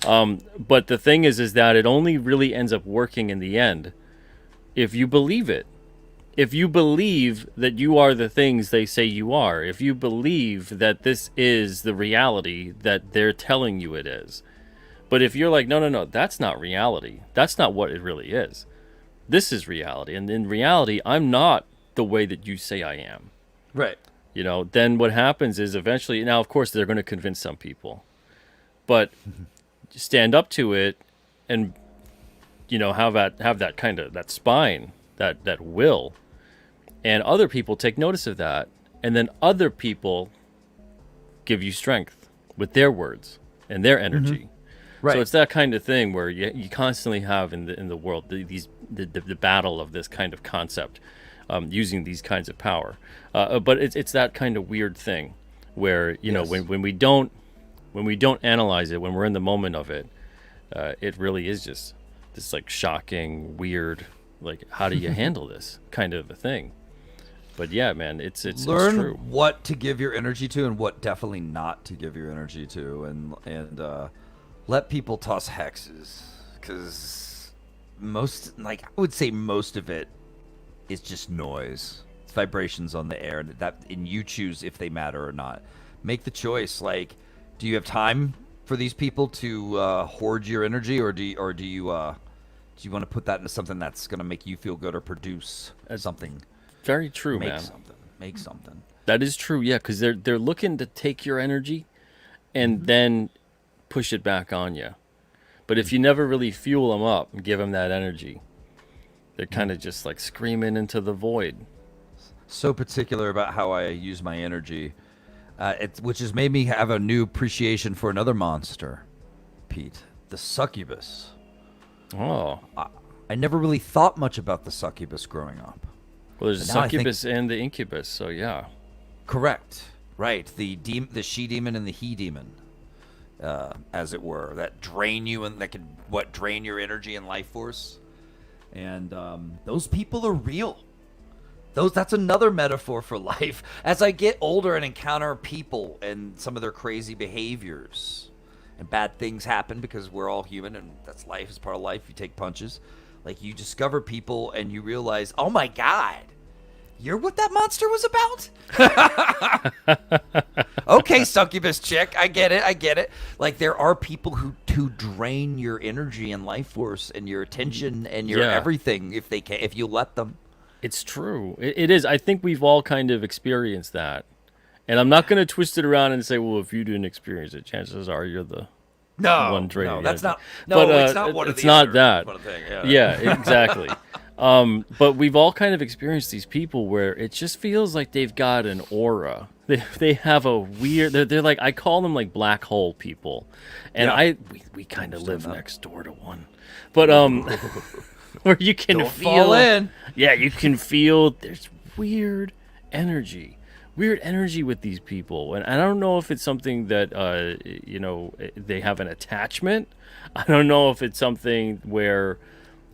But the thing is that it only really ends up working in the end if you believe it. If you believe that you are the things they say you are, if you believe that this is the reality that they're telling you it is. But if you're like, no, that's not reality. That's not what it really is. This is reality. And in reality, I'm not the way that you say I am. Right. Then what happens is eventually, now, of course, they're going to convince some people. But stand up to it and, have that kind of, that spine, that will. And other people take notice of that. And then other people give you strength with their words and their energy. Mm-hmm. Right. So it's that kind of thing where you constantly have in the world the battle of this kind of concept, using these kinds of power. But it's that kind of weird thing where when we don't analyze it, when we're in the moment of it, it really is just this like shocking, weird, like how do you handle this kind of a thing. But yeah, man, it's learn true. What to give your energy to and what definitely not to give your energy to, and let people toss hexes, because I would say most of it is just noise. It's vibrations on the air, and you choose if they matter or not. Make the choice. Like, do you have time for these people to hoard your energy, or do you want to put that into something that's going to make you feel good or produce something? Very true, man. Make something. That is true, yeah, because they're looking to take your energy and then push it back on you. But if you never really fuel them up and give them that energy, they're kind of just like screaming into the void. So particular about how I use my energy, which has made me have a new appreciation for another monster, Pete, the succubus. Oh. I never really thought much about the succubus growing up. Well, there's a succubus and the incubus, so yeah. Correct. Right. The she demon and the he demon. As it were, that drain you and that can drain your energy and life force, and those people are real. That's another metaphor for life. As I get older and encounter people and some of their crazy behaviors, and bad things happen because we're all human and that's life. Is part of life. You take punches. Like, you discover people and you realize, oh my God, you're what that monster was about? Okay, succubus chick, I get it. Like, there are people who drain your energy and life force and your attention and your everything if you let them. It's true. It is. I think we've all kind of experienced that. And I'm not going to twist it around and say, well, if you didn't experience it, chances are you're the one draining. No, that's not. No, but, it's not one of these. It's not that. Yeah, exactly. But we've all kind of experienced these people where it just feels like they've got an aura. They have a weird. They're like, I call them like black hole people, and we kind of live next door to one, but where you can fall in. Yeah, you can feel there's weird energy with these people, and I don't know if it's something that they have an attachment. I don't know if it's something where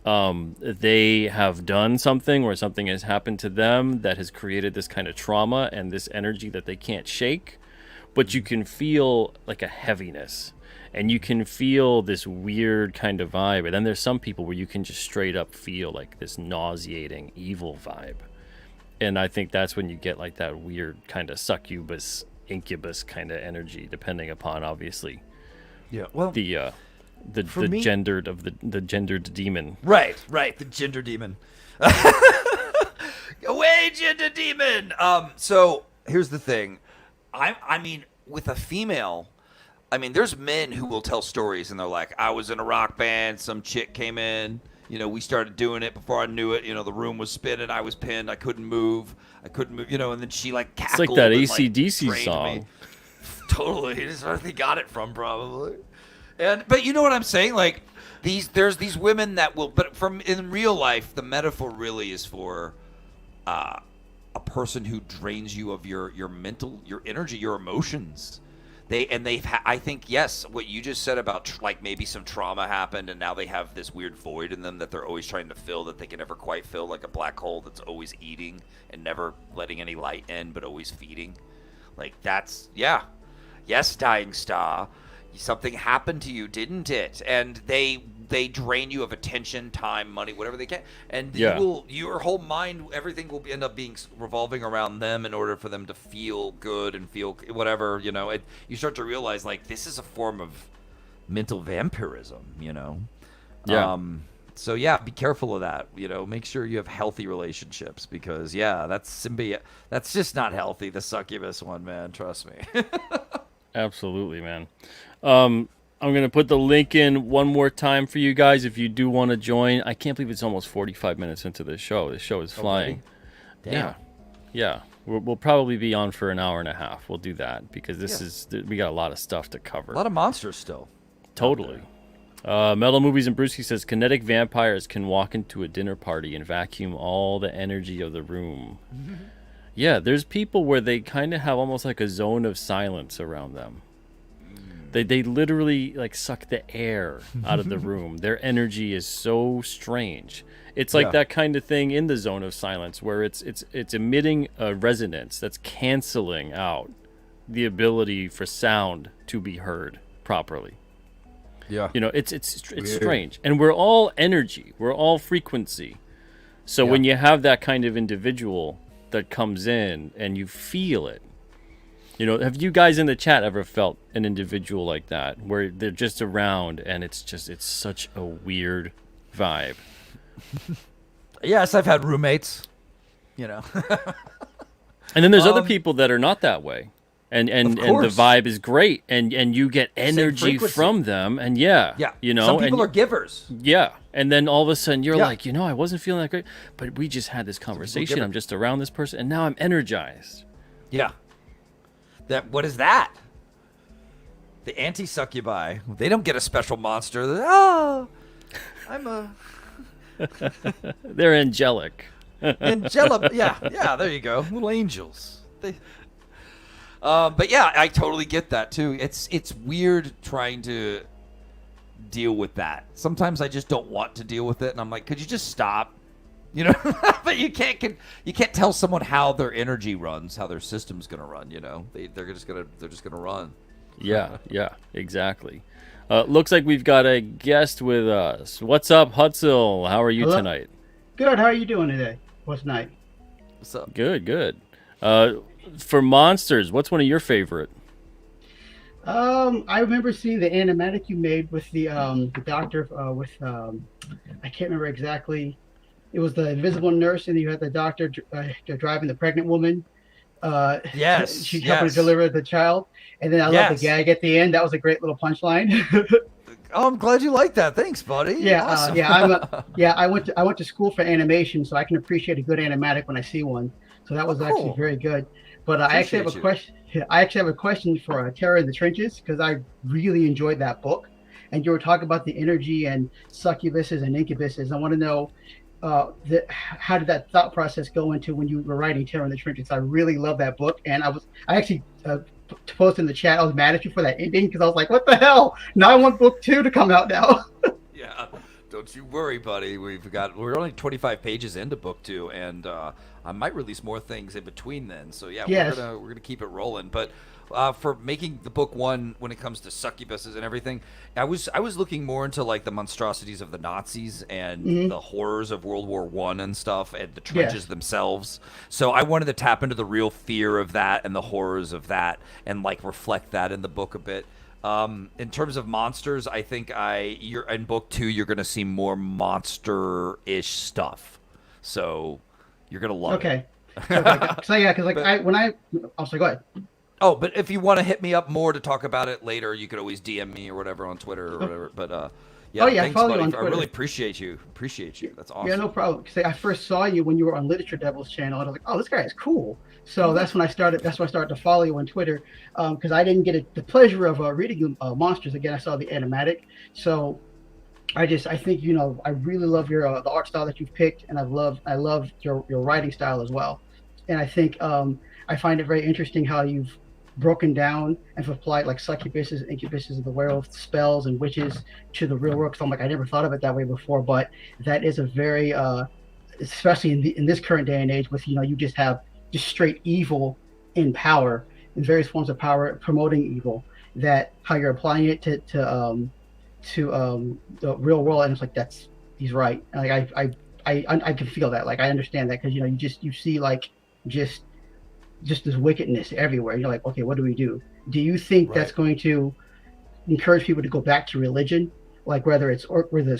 they have done something or something has happened to them that has created this kind of trauma and this energy that they can't shake, but you can feel like a heaviness and you can feel this weird kind of vibe. And then there's some people where you can just straight up feel like this nauseating evil vibe. And I think that's when you get like that weird kind of succubus, incubus kind of energy, depending upon obviously the For me, the gendered demon. right, the gender demon. Away, gender demon. So here's the thing. I mean, with a female, I mean, there's men who will tell stories and they're like, I was in a rock band, some chick came in, we started doing it before I knew it. The room was spinning, I was pinned, I couldn't move, and then she like cackled. It's like that and, AC/DC trained song. me. Totally, that's where they got it from, probably. But you know what I'm saying? Like there's these women that will, but in real life, the metaphor really is for a person who drains you of your mental, your energy, your emotions. I think, yes, what you just said about like maybe some trauma happened and now they have this weird void in them that they're always trying to fill that they can never quite fill, like a black hole that's always eating and never letting any light in but always feeding. Like that's, yeah. Yes, dying star. Something happened to you, didn't it? And they drain you of attention, time, money, whatever they can, and your whole mind, everything will end up being revolving around them in order for them to feel good and feel whatever. You start to realize like this is a form of mental vampirism. Yeah. So yeah, be careful of that. Make sure you have healthy relationships because that's symbiote. That's just not healthy. The succubus one, man. Trust me. Absolutely, man. I'm going to put the link in one more time for you guys if you do want to join. I can't believe it's almost 45 minutes into this show. This show is flying. Damn. Yeah. We'll probably be on for an hour and a half. We'll do that because we got a lot of stuff to cover. A lot of monsters still. Totally. Metal Movies and Brewski says kinetic vampires can walk into a dinner party and vacuum all the energy of the room. Yeah, there's people where they kind of have almost like a zone of silence around them. They literally like suck the air out of the room. Their energy is so strange. It's like that kind of thing in the zone of silence where it's emitting a resonance that's canceling out the ability for sound to be heard properly. Yeah. It's strange. And we're all energy. We're all frequency. So when you have that kind of individual that comes in and you feel it, have you guys in the chat ever felt an individual like that where they're just around and it's such a weird vibe? Yes, I've had roommates, And then there's other people that are not that way. And the vibe is great and you get energy from them and some people are givers. Yeah. And then all of a sudden you're like, I wasn't feeling that great, but we just had this conversation. I'm just around this person and now I'm energized. Yeah. What is that? The anti-succubi. They don't get a special monster. They're angelic. Angelic. Yeah, there you go. Little angels. But yeah, I totally get that too. It's weird trying to deal with that. Sometimes I just don't want to deal with it, and I'm like, could you just stop? But you can't tell someone how their energy runs, how their system's gonna run. They're just gonna run. Yeah, exactly. Looks like we've got a guest with us. What's up, Hutzel? How are you tonight? Good. How are you doing today? What's night? What's up? Good. For monsters, what's one of your favorite? I remember seeing the animatic you made with the doctor with I can't remember exactly. It was the invisible nurse, and you had the doctor driving the pregnant woman. Yes, she helped to deliver the child, and then I love the gag at the end. That was a great little punchline. Oh, I'm glad you like that. Thanks, buddy. Yeah, awesome. I went to school for animation, so I can appreciate a good animatic when I see one. So that was actually very good. But I actually have a question. I actually have a question for Terror in the Trenches because I really enjoyed that book, and you were talking about the energy and succubuses and incubuses. I want to know how did that thought process go into when you were writing Terror in the Trenches? I really love that book, and I actually posted in the chat. I was mad at you for that ending because I was like, "What the hell? Now I want book 2 to come out now." Yeah, don't you worry, buddy. We're only 25 pages into book 2, and I might release more things in between then. So yeah, we're gonna keep it rolling. But for making the book 1, when it comes to succubuses and everything, I was looking more into like the monstrosities of the Nazis and the horrors of World War I and stuff, and the trenches themselves. So I wanted to tap into the real fear of that and the horrors of that, and like reflect that in the book a bit. In terms of monsters, I think you're in book 2. You're gonna see more monster-ish stuff, so you're gonna love it. Okay. So like, so yeah, because like But I'll say go ahead. oh, but if you want to hit me up more to talk about it later, you could always DM me or whatever on Twitter or Oh, whatever. But oh yeah, yeah, I thanks, follow you buddy. on I Twitter. really appreciate you. Appreciate you. That's Yeah, awesome. no problem. Say I first saw you when you were on Literature Devil's channel, and I was like, oh, this guy is cool. So that's when I started. That's when I started to follow you on Twitter, because I didn't get the pleasure of reading Monsters again. I saw the animatic, so I think I really love your the art style that you've picked, and I love your writing style as well. And I think I find it very interesting how you've broken down and have applied like succubuses and incubuses of the werewolf spells and witches to the real world. Because I'm like, I never thought of it that way before, but that is a very especially in this current day and age with you just have just straight evil in power in various forms of power promoting evil, that how you're applying it to the real world, and it's like he's right. Like I can feel that, like I understand that, because you see like just this wickedness everywhere. You're like, okay, what do we do? Do you think that's Right. going to encourage people to go back to religion, like whether it's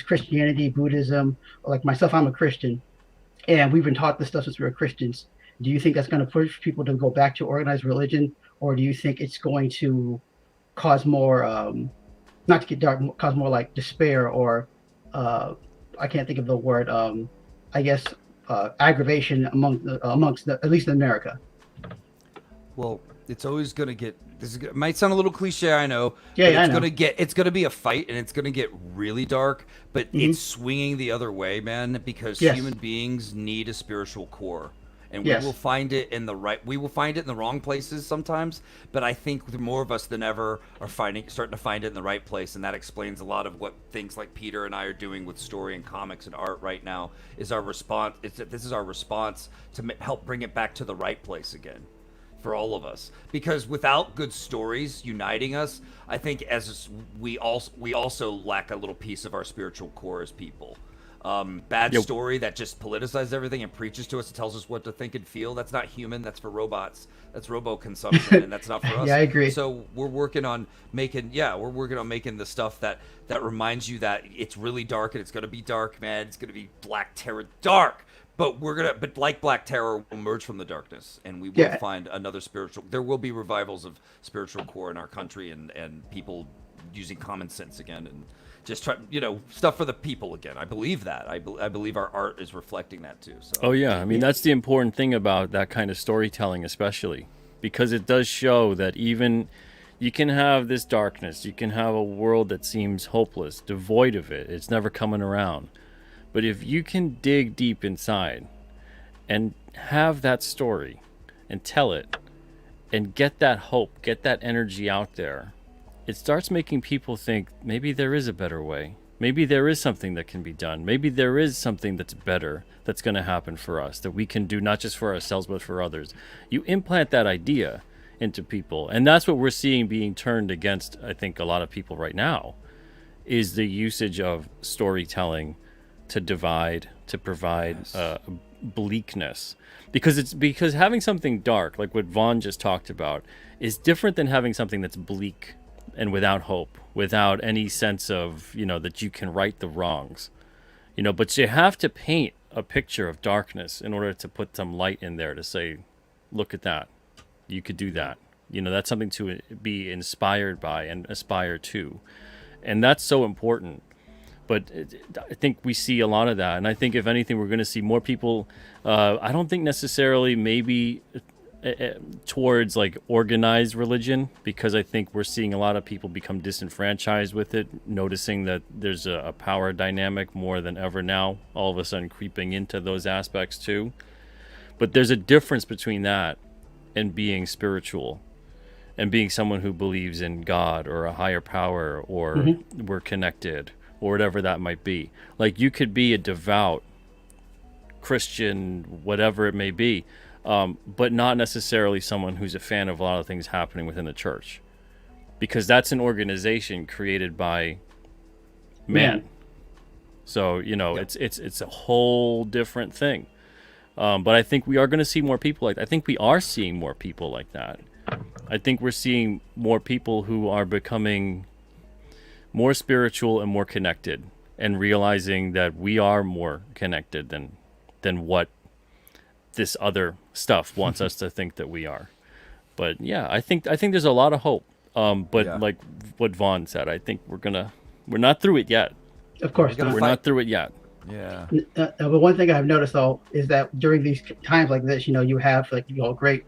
Christianity, Buddhism, or like myself, I'm a Christian, and we've been taught this stuff since we were Christians. Do you think that's going to push people to go back to organized religion, or do you think it's going to cause more, not to get dark, cause more like despair or I can't think of the word, I guess aggravation amongst at least in America? Well, it's always gonna get. It might sound a little cliche, I know, Yeah, but yeah, I it's know. gonna be a fight, and it's gonna get really dark. But Hmm. it's swinging the other way, man, because Yes, human beings need a spiritual core, and we will yes, find it in the right. We will find it in the wrong places sometimes, but I think the more of us than ever are starting to find it in the right place, and that explains a lot of what things like Peter and I are doing with story and comics and art right now. Is our response? This is our response to help bring it back to the right place again for all of us, because without good stories uniting us, I think as we also lack a little piece of our spiritual core as people. Bad Yep. story that just politicizes everything and preaches to us and tells us what to think and feel, that's not human, that's for robots, that's robo consumption, and that's not for yeah, us. I agree. So we're working on making the stuff that reminds you that it's really dark, and it's going to be dark, man. It's going to be Black Terror dark, but like Black Terror will emerge from the darkness, and we will Yeah, find another spiritual. There will be revivals of spiritual core in our country, and people using common sense again, and just try, stuff for the people again. I believe that. I believe our art is reflecting that too. So Oh yeah, I mean that's the important thing about that kind of storytelling, especially because it does show that even you can have this darkness, you can have a world that seems hopeless, devoid of it. It's never coming around. But if you can dig deep inside and have that story and tell it and get that hope, get that energy out there, it starts making people think maybe there is a better way. Maybe there is something that can be done. Maybe there is something that's better that's going to happen for us that we can do not just for ourselves but for others. You implant that idea into people, and that's what we're seeing being turned against, I think, a lot of people right now, is the usage of storytelling to divide, to provide yes, bleakness. Because having something dark, like what Vaughn just talked about, is different than having something that's bleak and without hope, without any sense of, that you can right the wrongs. But you have to paint a picture of darkness in order to put some light in there to say, look at that. You could do that. That's something to be inspired by and aspire to. And that's so important. But I think we see a lot of that. And I think, if anything, we're going to see more people. I don't think necessarily maybe towards like organized religion, because I think we're seeing a lot of people become disenfranchised with it, noticing that there's a power dynamic more than ever now, all of a sudden creeping into those aspects too. But there's a difference between that and being spiritual and being someone who believes in God or a higher power, or hmm we're connected, or whatever that might be. Like, you could be a devout Christian, whatever it may be, but not necessarily someone who's a fan of a lot of things happening within the church, because that's an organization created by man. man. So yep, it's a whole different thing. But I think we are going to see more people like. I think we are seeing more people like that. I think we're seeing more people who are becoming more spiritual and more connected, and realizing that we are more connected than what this other stuff wants us to think that we are. But yeah, I think there's a lot of hope. But like what Vaughn said, I think we're not through it yet. Of course, we're not through it yet. Yeah. But one thing I've noticed though is that during these times like this, you have like great.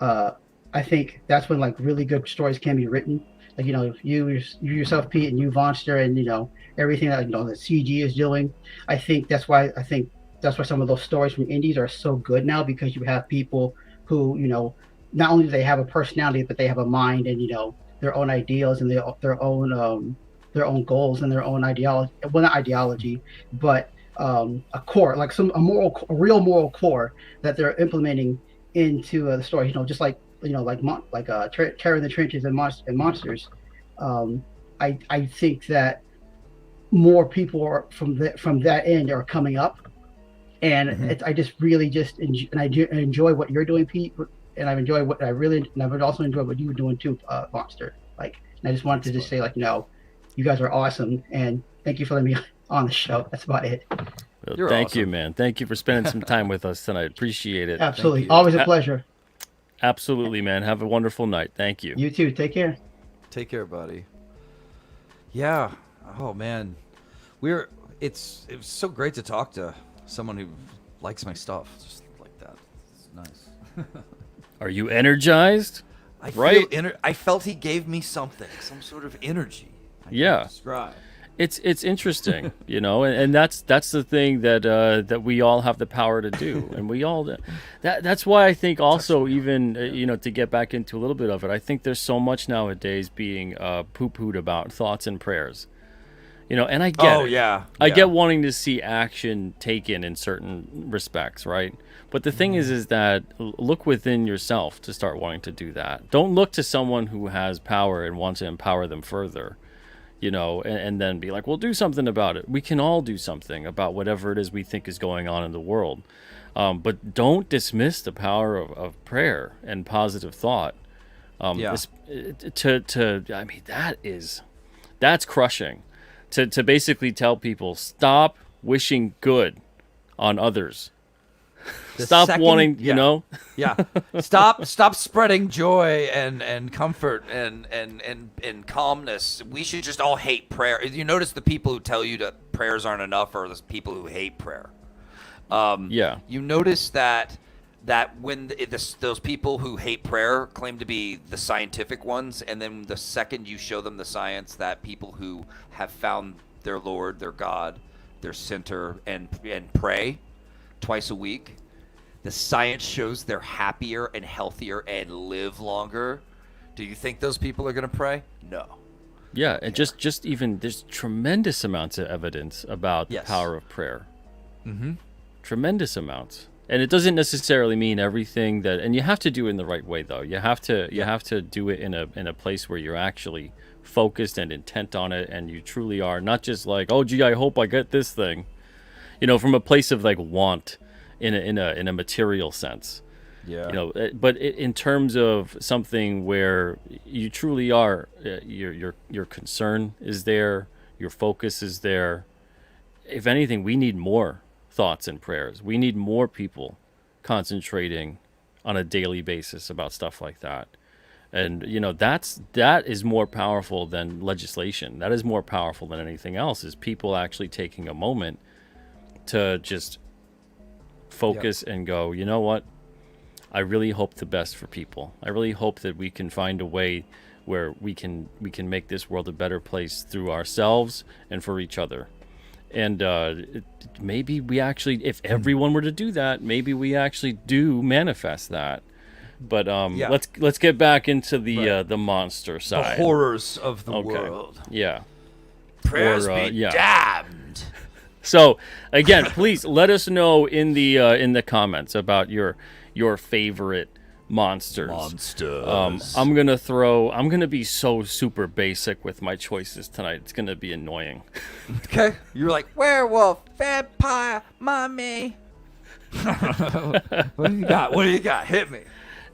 I think that's when like really good stories can be written. Like you yourself, Pete, and you, Vonster, and everything that the CG is doing. I think that's why some of those stories from indies are so good now, because you have people who not only do they have a personality, but they have a mind and their own ideals and their own goals and their own ideology. Well, not ideology, but a core, like a real moral core that they're implementing into the story. Just like Terror in the Trenches and Monsters. I think that more people are from that end are coming up, and I just really enjoy what you're doing, Pete, and I've enjoyed what and I've also enjoyed what you were doing too, Vonster. And I just wanted to just say you guys are awesome, and thank you for letting me on the show. That's about it. Well, thank you, man. Thank you for spending some time with us tonight. Appreciate it. Absolutely, always a pleasure. Absolutely, man. Have a wonderful night. Thank you. You too. Take care. Take care, buddy. Yeah. Oh man, it was so great to talk to someone who likes my stuff just like that. It's nice. Are you energized? I felt he gave me some sort of energy. I can't describe. It's interesting, and that's the thing that we all have the power to do, and we all that's why I think also even to get back into a little bit of it, I think there's so much nowadays being poo-pooed about thoughts and prayers, and I get I get wanting to see action taken in certain respects, right? But the thing is that look within yourself to start wanting to do that. Don't look to someone who has power and want to empower them further. And then be like, well, do something about it. We can all do something about whatever it is we think is going on in the world. But don't dismiss the power of prayer and positive thought. I mean, that's crushing. To basically tell people, stop wishing good on others. Stop wanting, Stop spreading joy and comfort and calmness. We should just all hate prayer. You notice the people who tell you that prayers aren't enough are the people who hate prayer. You notice that when those people who hate prayer claim to be the scientific ones, and then the second you show them the science, that people who have found their Lord, their God, their center, and pray twice a week, the science shows they're happier and healthier and live longer. Do you think those people are going to pray? No. Yeah, and just even there's tremendous amounts of evidence about the power of prayer. Mm-hmm. Tremendous amounts. And it doesn't necessarily mean everything and you have to do it in the right way though. You have to do it in a place where you're actually focused and intent on it, and you truly are, not just like, oh gee, I hope I get this thing. From a place of like want in a material sense. Yeah. But in terms of something where you truly are, your concern is there, your focus is there. If anything, we need more thoughts and prayers. We need more people concentrating on a daily basis about stuff like that. And that is more powerful than legislation. That is more powerful than anything else, is people actually taking a moment to just focus and go, you know what? I really hope the best for people. I really hope that we can find a way where we can make this world a better place through ourselves and for each other. And maybe we actually, if everyone were to do that, maybe we actually do manifest that. But let's get back into the monster side, the horrors of the world. Yeah, prayers be damned. So again, please let us know in the comments about your favorite monsters. I'm gonna be so super basic with my choices tonight. It's gonna be annoying. Okay, you're like werewolf, vampire, mommy. What do you got? Hit me.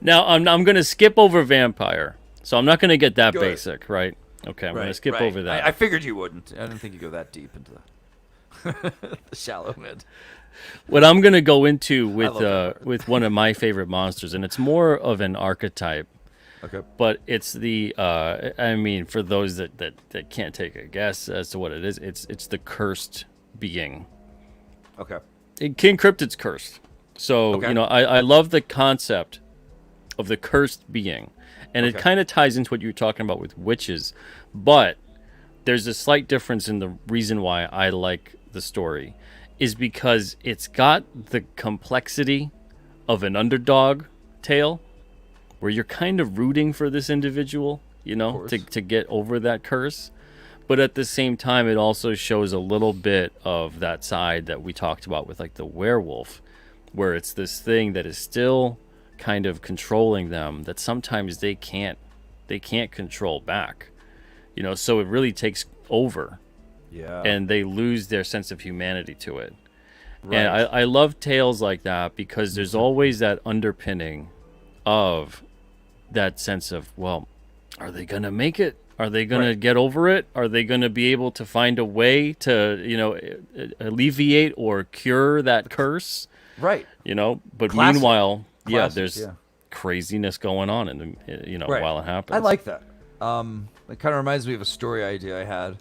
Now I'm gonna skip over vampire, so I'm not gonna get that Good. basic, right? Okay, I'm gonna skip over that. I figured you wouldn't. I didn't think you'd go that deep into the shallow mid. What I'm gonna go into with one of my favorite monsters, and it's more of an archetype, Okay. but it's the I mean, for those that can't take a guess as to what it is, it's the cursed being. Okay. King Cryptid's cursed, so Okay. you know I love the concept of the cursed being, and it kind of ties into what you were talking about with witches, but there's a slight difference in the reason why I like the story is because it's got the complexity of an underdog tale where you're kind of rooting for this individual, you know, to get over that curse. But at the same time, it also shows a little bit of that side that we talked about with like the werewolf, where it's this thing that is still kind of controlling them that sometimes they can't control back, you know, so it really takes over. Yeah. And they lose their sense of humanity to it. Right. And I love tales like that because there's always that underpinning of that sense of, well, are they going to make it? Are they going to get over it? Are they going to be able to find a way to, you know, alleviate or cure that curse? Right. You know, but meanwhile, there's craziness going on in the, you know, while it happens. I like that. It kind of reminds me of a story idea I had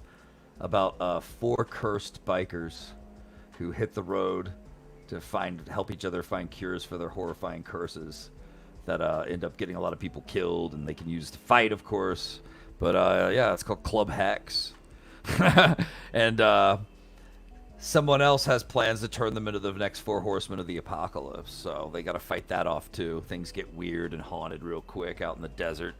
about 4 cursed bikers who hit the road to help each other find cures for their horrifying curses that end up getting a lot of people killed, and they can use to fight, of course. But it's called Club Hex. And someone else has plans to turn them into the next 4 horsemen of the apocalypse, so they got to fight that off too. Things get weird and haunted real quick out in the desert.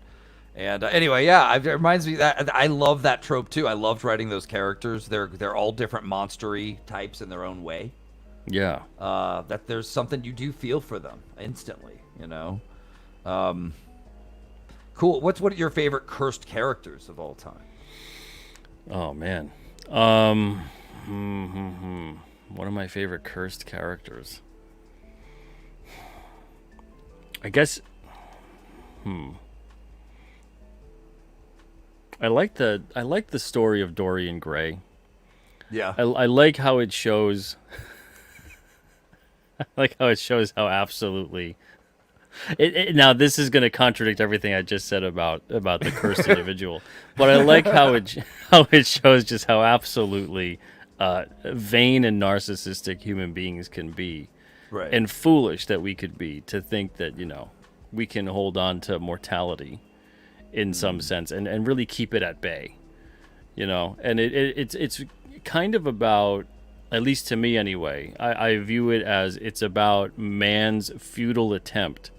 And anyway, it reminds me that I love that trope too. I loved writing those characters. They're all different monster-y types in their own way. Yeah. That there's something you do feel for them instantly, you know. Cool. What are your favorite cursed characters of all time? Oh man. One of my favorite cursed characters. I guess. I like the story of Dorian Gray. Yeah. I like how it shows. I like how it shows how absolutely. Now this is going to contradict everything I just said about the cursed individual, but I like how it shows just how absolutely vain and narcissistic human beings can be, right, and foolish that we could be to think that, you know, we can hold on to mortality in some sense and really keep it at bay, you know. And it's kind of about, at least to me anyway, I view it as it's about man's futile attempt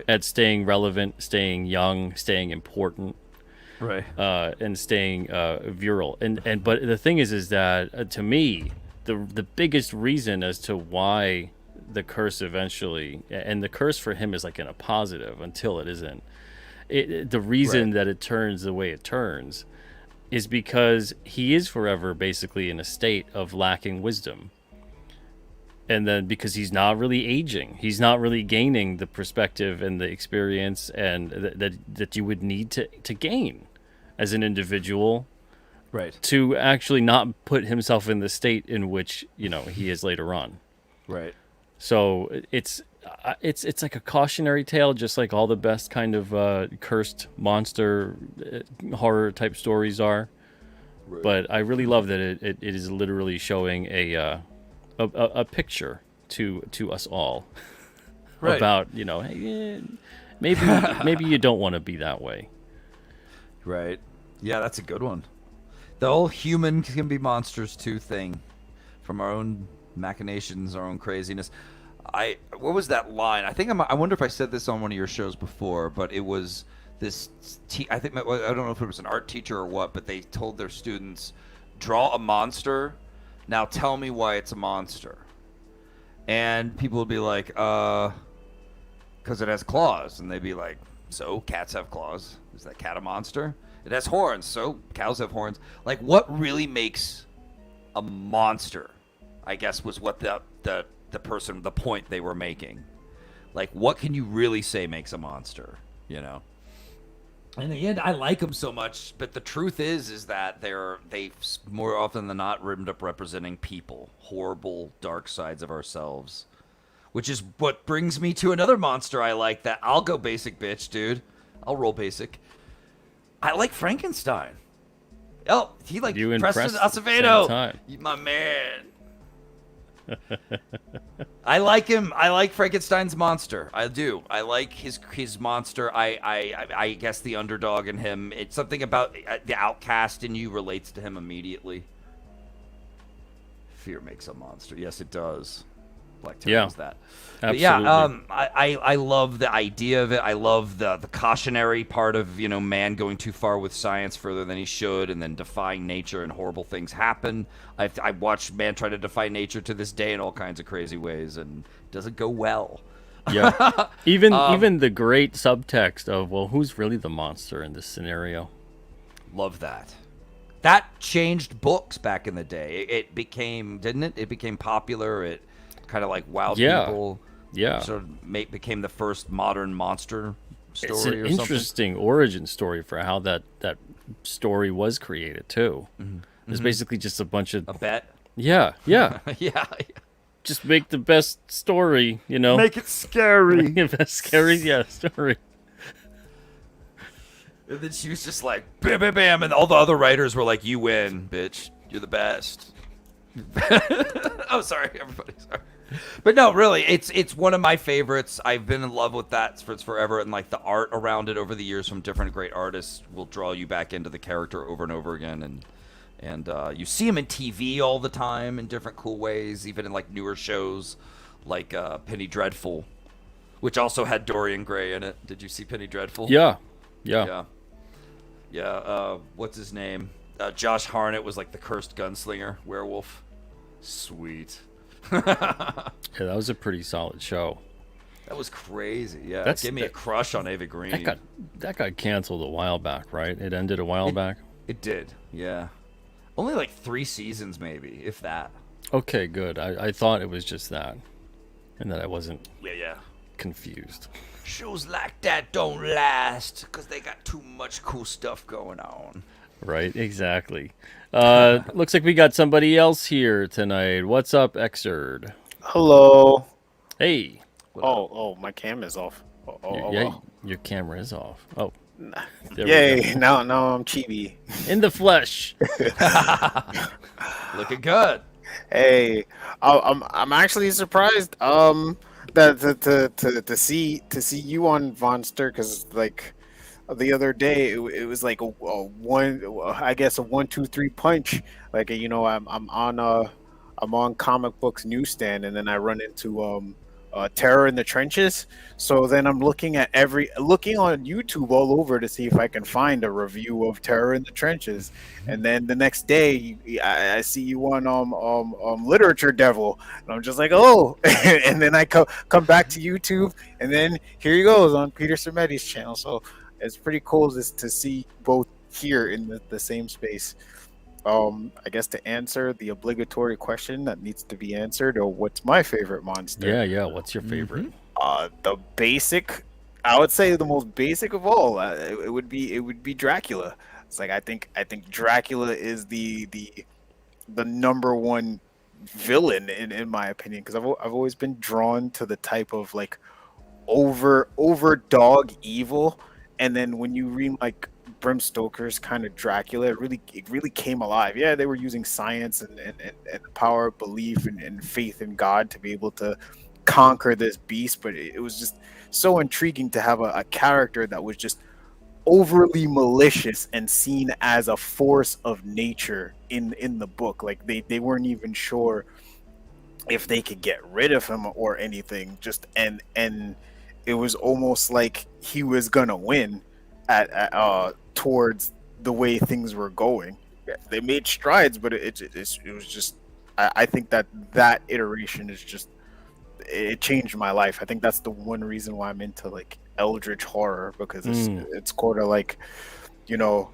at staying relevant, staying young, staying important, and staying virile. And but the thing is that to me, the biggest reason as to why the curse eventually, and the curse for him is like in a positive until it isn't. The reason that it turns the way it turns is because he is forever basically in a state of lacking wisdom. And then because he's not really aging, he's not really gaining the perspective and the experience and that you would need to gain as an individual, to actually not put himself in the state in which, you know, he is later on. Right. So it's like a cautionary tale, just like all the best kind of cursed monster horror type stories are. Right. But I really love that it is literally showing a picture to us all about, you know, hey, maybe you don't want to be that way. Right. Yeah, that's a good one. The whole human can be monsters too thing, from our own machinations, our own craziness. What was that line? I wonder if I said this on one of your shows before, but it was this. I don't know if it was an art teacher or what, but they told their students, draw a monster. Now tell me why it's a monster. And people would be like, because it has claws. And they'd be like, so cats have claws. Is that cat a monster? It has horns. So cows have horns. Like, what really makes a monster, I guess, was what the point they were making. Like, what can you really say makes a monster? You know. In the end, I like them so much, but the truth is that they more often than not end up representing people, horrible, dark sides of ourselves, which is what brings me to another monster I like. That I'll go basic, bitch, dude. I'll roll basic. I like Frankenstein. Oh, he like You Preston impressed at the same Acevedo, time. my man. I like him. I like Frankenstein's monster. I do. I like his monster. I guess the underdog in him. It's something about the outcast in you relates to him immediately. Fear makes a monster. Yes, it does. Black Terror is that. But yeah, I love the idea of it. I love the cautionary part of, you know, man going too far with science further than he should, and then defying nature and horrible things happen. I watch man try to defy nature to this day in all kinds of crazy ways, and it doesn't go well. Yeah. Even the great subtext of, well, who's really the monster in this scenario? Love that. That changed books back in the day. It became, didn't it? It became popular. It kind of like wowed people. Yeah. Sort of became the first modern monster story. It's an or interesting origin story for how that story was created too. Mm-hmm. It's basically just a bunch of a bet. Yeah. yeah. Just make the best story, you know. Make it scary. Make the best scary, story. And then she was just like, bam, bam, bam. And all the other writers were like, you win, bitch. You're the best. Oh, sorry, everybody. Sorry. But no, really, it's one of my favorites. I've been in love with that for forever. And like the art around it over the years from different great artists will draw you back into the character over and over again. And you see him in TV all the time in different cool ways, even in like newer shows like Penny Dreadful, which also had Dorian Gray in it. Did you see Penny Dreadful? Yeah. What's his name? Josh Hartnett was like the cursed gunslinger werewolf. Sweet. Yeah, that was a pretty solid show. That was crazy. Yeah, that gave me a crush on Ava Green. That got canceled a while back, right? It ended a while back. It did. Yeah, only like 3 seasons, maybe, if that. Okay, good. I thought it was just that, and that I wasn't. Yeah. Confused. Shows like that don't last because they got too much cool stuff going on. Right, exactly. Looks like we got somebody else here tonight. What's up, Exerd? Hello. Hey. Oh, my cam is off. Your camera is off. Oh. Yay, now I'm chibi. In the flesh. Looking good. Hey, I'm actually surprised that to see you on Vonster, because like the other day it was like a 1-2-3 punch. Like, you know, I'm on comic books newsstand, and then I run into Terror in the Trenches. So then I'm looking on YouTube all over to see if I can find a review of Terror in the Trenches. And then the next day I see you on Literature Devil, and I'm just like, oh. And then I come back to YouTube, and then here he goes on Peter Cermetti's channel. So it's pretty cool to see both here in the same space. I guess to answer the obligatory question that needs to be answered, or what's my favorite monster? Yeah. What's your favorite? The basic, I would say the most basic of all. It would be Dracula. It's like I think Dracula is the number one villain in my opinion, because I've always been drawn to the type of like over dog evil, and then when you read like Bram Stoker's kind of Dracula, it really came alive. Yeah, they were using science and the power of belief and faith in God to be able to conquer this beast, but it was just so intriguing to have a character that was just overly malicious and seen as a force of nature in the book. Like they weren't even sure if they could get rid of him or anything. Just and it was almost like he was gonna win at towards the way things were going. They made strides, but it was just I think that iteration is just, it changed my life. I think that's the one reason why I'm into like eldritch horror, because it's kind of like, you know,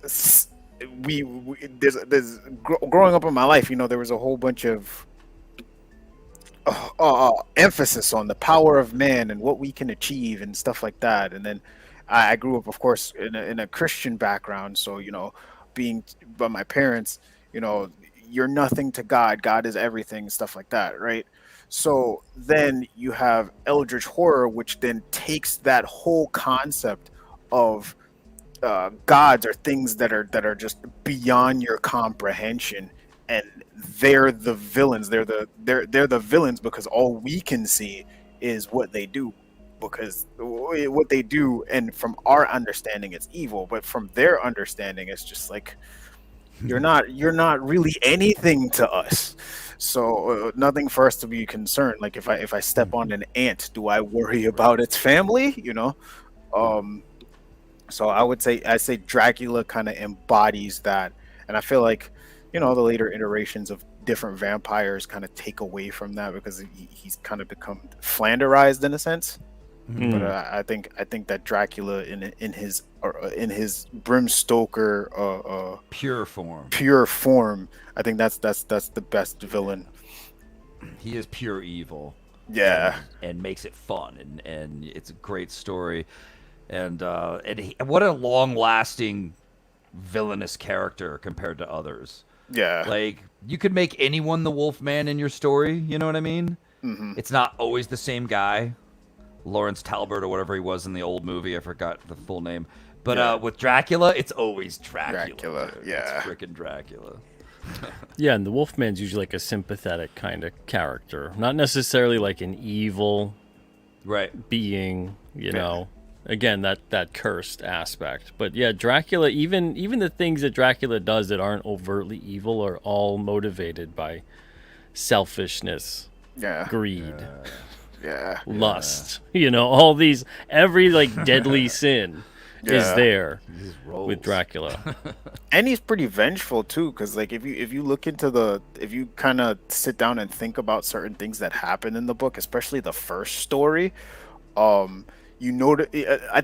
there's growing up in my life, you know, there was a whole bunch of emphasis on the power of man and what we can achieve and stuff like that. And then I grew up, of course, in a Christian background, so being by my parents, you're nothing to God. God is everything, stuff like that, right? So then you have Eldritch Horror, which then takes that whole concept of gods or things that are just beyond your comprehension, and they're the villains. They're the villains because all we can see is what they do, because what they do, and from our understanding it's evil, but from their understanding it's just like you're not really anything to us. So nothing for us to be concerned. Like if I step on an ant, do I worry about its family? Um so I say Dracula kind of embodies that, and I feel like the later iterations of different vampires kind of take away from that because he's kind of become flanderized in a sense. But I think that Dracula in his Bram Stoker pure form, I think that's the best villain. He is pure evil. Yeah, and makes it fun, and it's a great story, and what a long-lasting villainous character compared to others. Yeah, like you could make anyone the Wolfman in your story. You know what I mean? Mm-hmm. It's not always the same guy. Lawrence Talbot or whatever he was in the old movie. I forgot the full name. But with Dracula, it's always Dracula. Yeah. It's freaking Dracula. Yeah, and the Wolfman's usually like a sympathetic kind of character. Not necessarily like an evil being, you know. Again, that cursed aspect. But yeah, Dracula, even the things that Dracula does that aren't overtly evil are all motivated by selfishness, greed. Lust, all these, every like deadly sin is there with Dracula. And he's pretty vengeful too, because like if you look into if you kind of sit down and think about certain things that happen in the book, especially the first story, I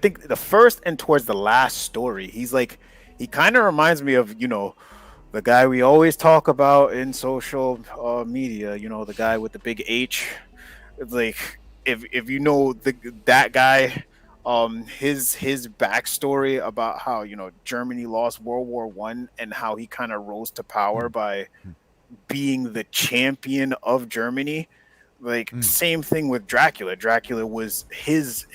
think the first and towards the last story, he kind of reminds me of the guy we always talk about in social media, the guy with the big H. It's like if you know that guy, his backstory about how Germany lost World War I and how he kind of rose to power by being the champion of Germany. Like same thing with Dracula. Dracula was his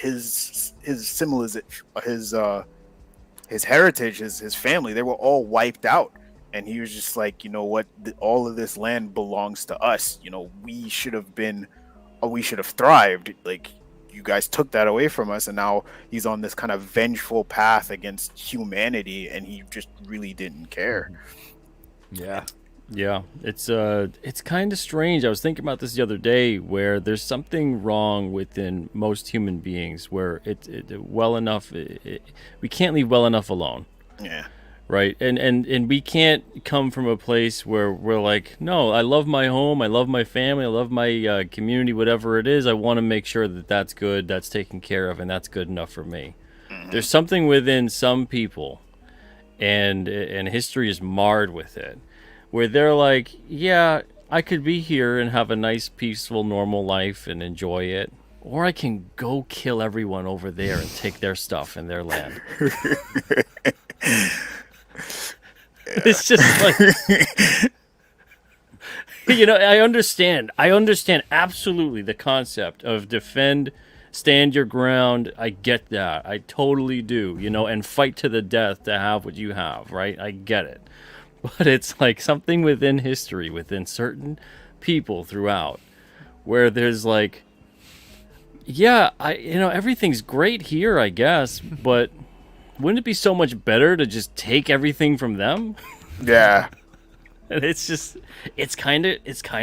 symbolism, his heritage, his family. They were all wiped out. And he was just like, what? All of this land belongs to us. We should have thrived. Like, you guys took that away from us, and now he's on this kind of vengeful path against humanity, and he just really didn't care. Yeah, it's kind of strange. I was thinking about this the other day, where there's something wrong within most human beings, where we can't leave well enough alone. Yeah. Right, and we can't come from a place where we're like, no, I love my home, I love my family, I love my community, whatever it is. I want to make sure that that's good, that's taken care of, and that's good enough for me. There's something within some people, and history is marred with it, where they're like, yeah, I could be here and have a nice, peaceful, normal life and enjoy it, or I can go kill everyone over there and take their stuff and their land. It's just like, I understand absolutely the concept of defend, stand your ground. I get that. I totally do, and fight to the death to have what you have, right? I get it. But it's like something within history, within certain people throughout, where there's like, yeah, everything's great here, I guess, but wouldn't it be so much better to just take everything from them? Yeah. And it's kind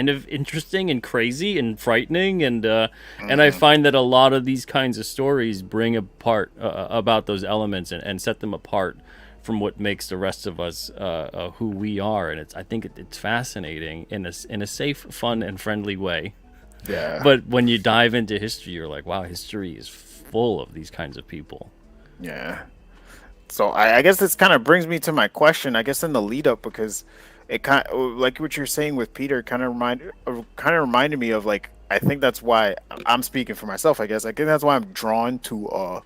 of interesting and crazy and frightening, and I find that a lot of these kinds of stories bring apart about those elements and set them apart from what makes the rest of us who we are, and I think it's fascinating in a safe, fun, and friendly way. Yeah. But when you dive into history, you're like, wow, history is full of these kinds of people. Yeah. So I guess this kind of brings me to my question, I guess, in the lead up, because it kind of, like what you're saying with Peter, kind of reminded me of like I think that's why I'm speaking for myself. I guess I think that's why I'm drawn to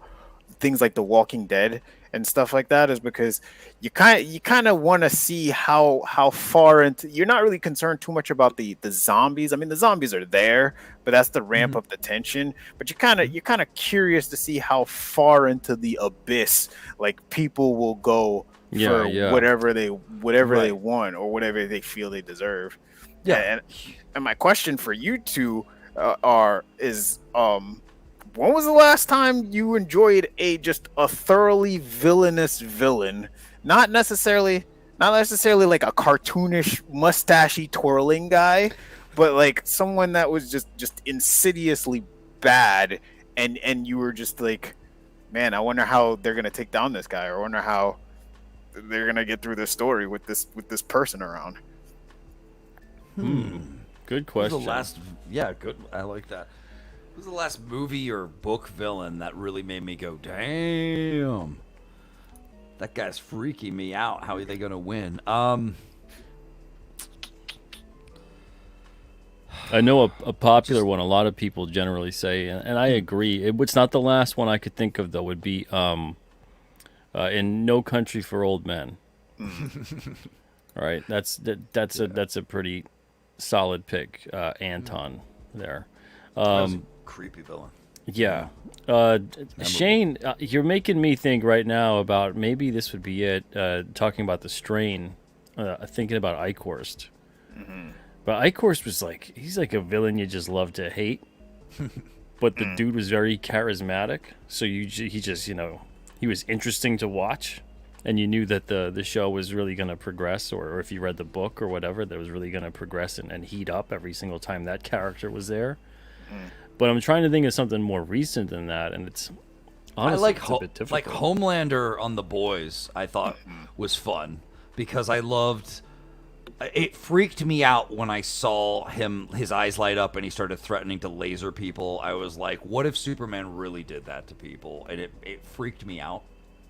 things like The Walking Dead and stuff like that, is because you kind of want to see how far into, you're not really concerned too much about the zombies. I mean, the zombies are there, but that's the ramp up the tension. But you're kind of curious to see how far into the abyss like people will go for whatever they want or whatever they feel they deserve. Yeah. And my question for you two is when was the last time you enjoyed a thoroughly villainous villain? Not necessarily like a cartoonish mustachy twirling guy, but like someone that was just insidiously bad, and you were just like, man, I wonder how they're gonna take down this guy, or I wonder how they're gonna get through this story with this person around. Good question. Good. I like that. Who's the last movie or book villain that really made me go, damn, that guy's freaking me out? How are they gonna win? I know a popular one. A lot of people generally say, and I agree. It's not the last one I could think of though. Would be in No Country for Old Men. All right, that's a pretty solid pick, Anton. There. That was a creepy villain. Yeah. Shane, you're making me think right now about maybe this would be it, talking about the strain, thinking about Eichhorst. But Eichhorst was he's like a villain you just love to hate. But the dude was very charismatic. So he was interesting to watch. And you knew that the show was really going to progress, or if you read the book or whatever, that was really going to progress and heat up every single time that character was there. But I'm trying to think of something more recent than that, and it's honestly it's a bit difficult. Like Homelander on The Boys, I thought was fun because I loved. It freaked me out when I saw his eyes light up and he started threatening to laser people. I was like, what if Superman really did that to people? And it freaked me out,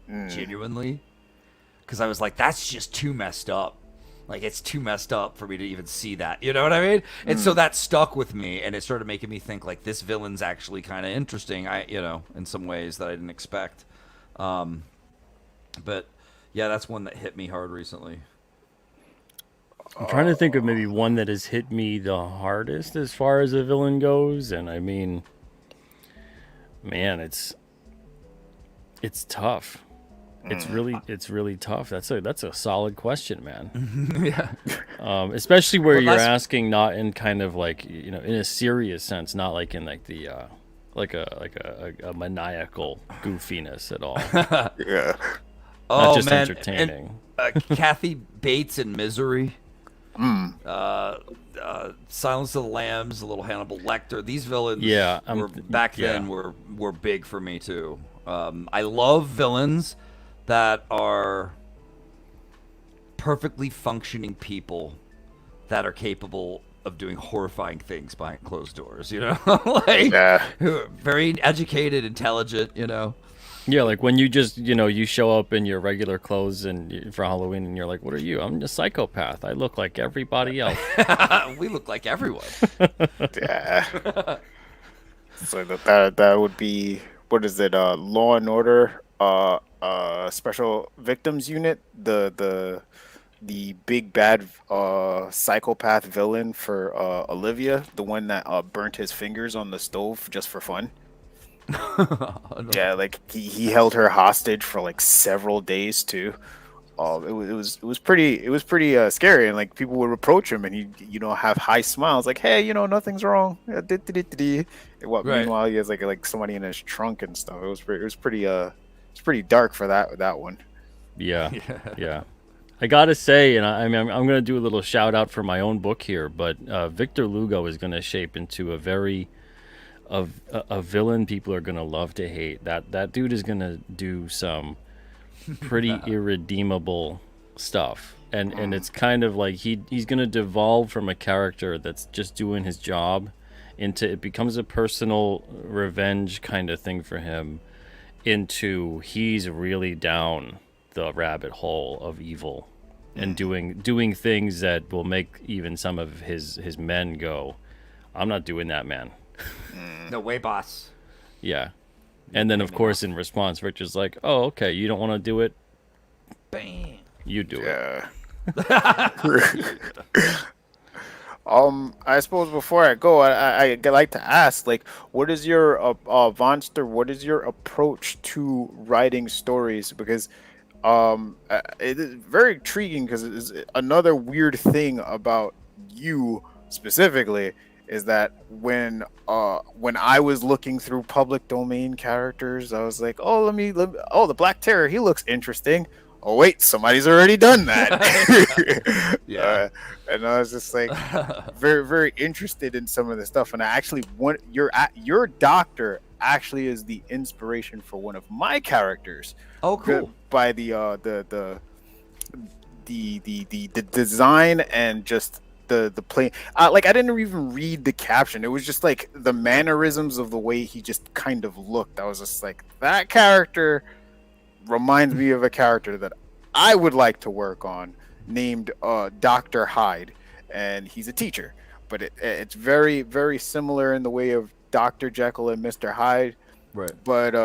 genuinely, because I was like, that's just too messed up. Like, it's too messed up for me to even see that. You know what I mean? And so that stuck with me, and it started making me think, like, this villain's actually kind of interesting, in some ways that I didn't expect. But, yeah, that's one that hit me hard recently. I'm trying to think of maybe one that has hit me the hardest as far as a villain goes, and I mean, man, it's tough. It's really tough. That's a solid question, man. Yeah. Especially where you're asking not in kind of like, in a serious sense, not like in like the like a maniacal goofiness at all. Yeah. Not just entertaining. And, Kathy Bates in Misery. Silence of the Lambs, a little Hannibal Lecter. These villains then were big for me too. I love villains that are perfectly functioning people that are capable of doing horrifying things behind closed doors, very educated, intelligent, Yeah, like when you just, you show up in your regular clothes and for Halloween and you're like, what are you? I'm a psychopath. I look like everybody else. We look like everyone. Yeah. So that would be, what is it? Law and Order, Special Victims Unit, the big bad psychopath villain for Olivia, the one that burnt his fingers on the stove just for fun. Yeah, like he held her hostage for like several days too. It was pretty scary, and like people would approach him and he have high smiles like, hey, nothing's wrong. Meanwhile he has like somebody in his trunk and stuff. It was pretty dark for that one. Yeah. I gotta say, and I'm gonna do a little shout out for my own book here, but Victor Lugo is gonna shape into a villain people are gonna love to hate. That dude is gonna do some pretty irredeemable stuff, and it's kind of like he's gonna devolve from a character that's just doing his job into, it becomes a personal revenge kind of thing for him, into he's really down the rabbit hole of evil and doing things that will make even some of his men go, I'm not doing that, man. No way, boss. Yeah. And then, of course, in response, Richard's like, oh, okay, you don't want to do it? Bam. You do it. I suppose before I go, I'd like to ask, like, what is your Vonster? What is your approach to writing stories? Because it is very intriguing. Because it's another weird thing about you specifically is that when I was looking through public domain characters, I was like, oh, let me oh, the Black Terror, he looks interesting. Oh wait, somebody's already done that. Yeah. And I was just like very, very interested in some of the stuff. And I actually want your doctor actually is the inspiration for one of my characters. Oh, cool. By the design and just the play. Like, I didn't even read the caption. It was just like the mannerisms of the way he just kind of looked. I was just like, that character reminds me of a character that I would like to work on, named Dr. Hyde, and he's a teacher. But it's very, very similar in the way of Dr. Jekyll and Mr. Hyde. Right. But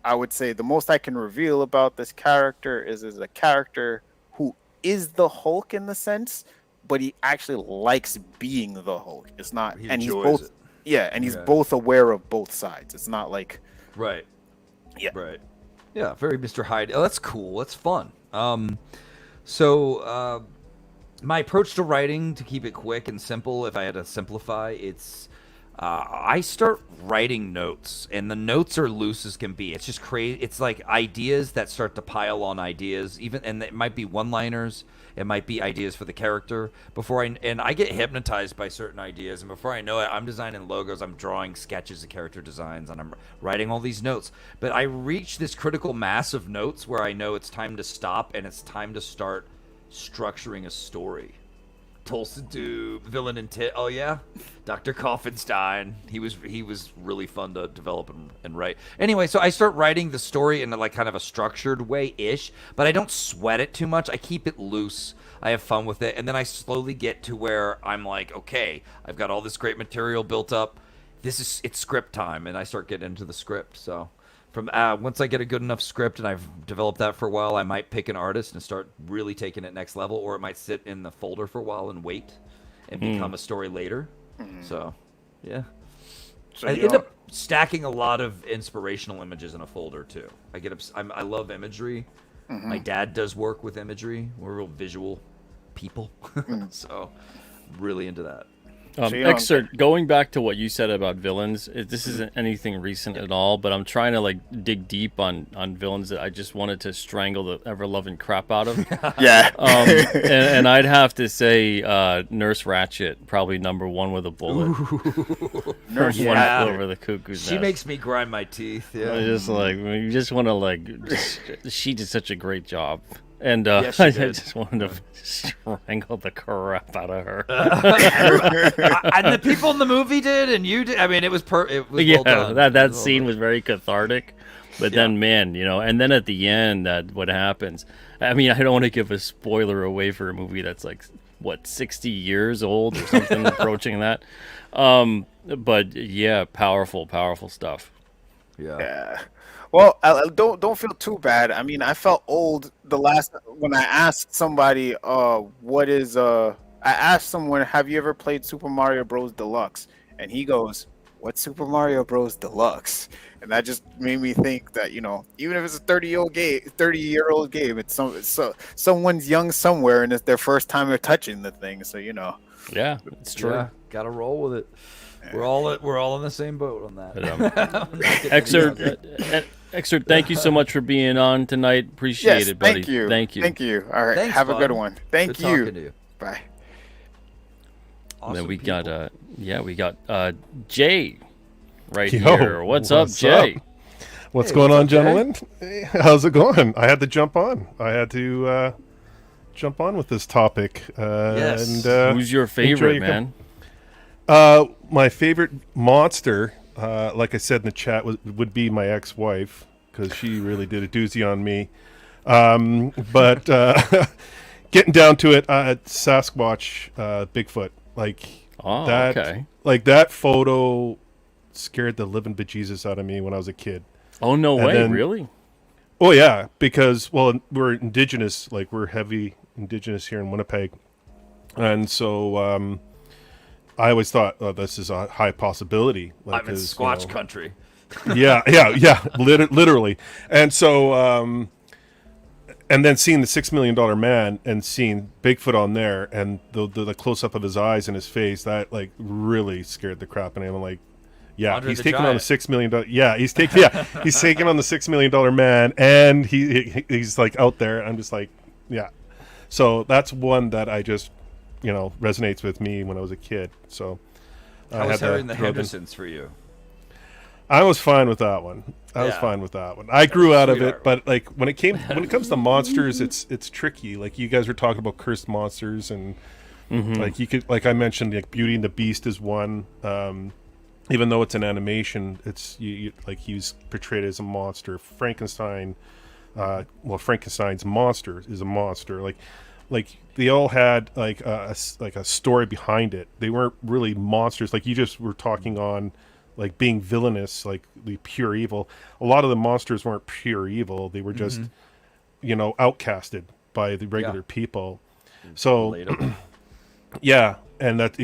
I would say the most I can reveal about this character is a character who is the Hulk in the sense, but he actually likes being the Hulk. It's not, He and he's enjoys both, it. yeah, and he's Yeah. both aware of both sides. It's not like, Right. yeah, Right. Yeah, very Mr. Hyde. Oh, that's cool. That's fun. So my approach to writing, to keep it quick and simple, if I had to simplify, it's I start writing notes, and the notes are loose as can be. It's just crazy. It's like ideas that start to pile on ideas, and it might be one-liners. It might be ideas for the character. I get hypnotized by certain ideas, and before I know it, I'm designing logos, I'm drawing sketches of character designs, and I'm writing all these notes. But I reach this critical mass of notes where I know it's time to stop, and it's time to start structuring a story. Tulsa Doob, villain in Tit. Oh yeah, Dr. Coffenstein. He was really fun to develop and write. Anyway, so I start writing the story in like kind of a structured way ish, but I don't sweat it too much. I keep it loose. I have fun with it, and then I slowly get to where I'm like, okay, I've got all this great material built up. It's script time, and I start getting into the script. So from once I get a good enough script and I've developed that for a while, I might pick an artist and start really taking it next level, or it might sit in the folder for a while and wait and become a story later. So, yeah. So I you end don't- up stacking a lot of inspirational images in a folder too. I love imagery. My dad does work with imagery. We're real visual people, so really into that. So you don't Excerpt, going back to what you said about villains, this isn't anything recent at all, but I'm trying to like dig deep on villains that I just wanted to strangle the ever-loving crap out of. yeah. And I'd have to say Nurse Ratched, probably number one with a bullet. Nurse One Ratched. over the cuckoo's She nest. makes me grind my teeth. Yeah. I just like, you just want to like, she did such a great job. And Yes, she I did. just wanted to strangle the crap out of her. And the people in the movie did, and you did. I mean, it was Yeah, well done. that It was well scene done. was very cathartic. But Yeah. then, man, and then at the end, what happens? I mean, I don't want to give a spoiler away for a movie that's like, what, 60 years old or something, approaching that. But yeah, powerful stuff. Yeah. Yeah. Well, don't feel too bad. I mean, I felt old when I asked somebody, what is I asked someone, have you ever played Super Mario Bros. Deluxe? And he goes, what's Super Mario Bros. Deluxe? And that just made me think that, even if it's a 30-year-old game, it's someone's young somewhere and it's their first time they're touching the thing. So, Yeah, it's true. Yeah, gotta roll with it. We're all in the same boat on that. But, Excerpt, thank you so much for being on tonight. Appreciate yes, it, buddy. thank you. Thank you. Thank you. All right. Thanks, have a bud. good one. Thank Good talking you. to you. Bye. And then Awesome we people. got Jay right Yo, here. What's up, what's Jay? up? What's Hey, going what's on, up, Jay? gentlemen? Hey, how's it going? I had to jump on. I had to jump on with this topic. Yes. And, Who's your enjoy favorite, your man? my favorite monster, like I said in the chat, would be my ex-wife, because she really did a doozy on me. But getting down to it, Sasquatch, Bigfoot. Like, Oh, That okay. that photo scared the living bejesus out of me when I was a kid. Oh, no And way, then, really? oh yeah, because well, we're indigenous, like we're heavy indigenous here in Winnipeg, and so I always thought, oh, this is a high possibility. Like, I'm in 'cause, Squatch country. yeah, literally. And so, and then seeing the $6 million man and seeing Bigfoot on there and the close up of his eyes and his face, that like really scared the crap out of me. I'm like, yeah, Andre he's the taking on the Giant. $6 million. Yeah, he's taking on the $6 million man, and he's like out there. I'm just like, yeah. So that's one that I just, resonates with me when I was a kid. So How was to Harry and the throw it in. Hendersons for you? I was fine with that one. I was Yeah. fine with that one. I grew out of Sweetheart. it, but like when it comes to monsters, it's tricky. Like you guys were talking about cursed monsters, and like you could, like I mentioned, like Beauty and the Beast is one. Even though it's an animation, it's like he was portrayed as a monster. Frankenstein, Frankenstein's monster is a monster. Like they all had like a story behind it. They weren't really monsters. Like you just were talking on like being villainous, like the pure evil. A lot of the monsters weren't pure evil. They were just, outcasted by the regular people. So Relatable. yeah, and that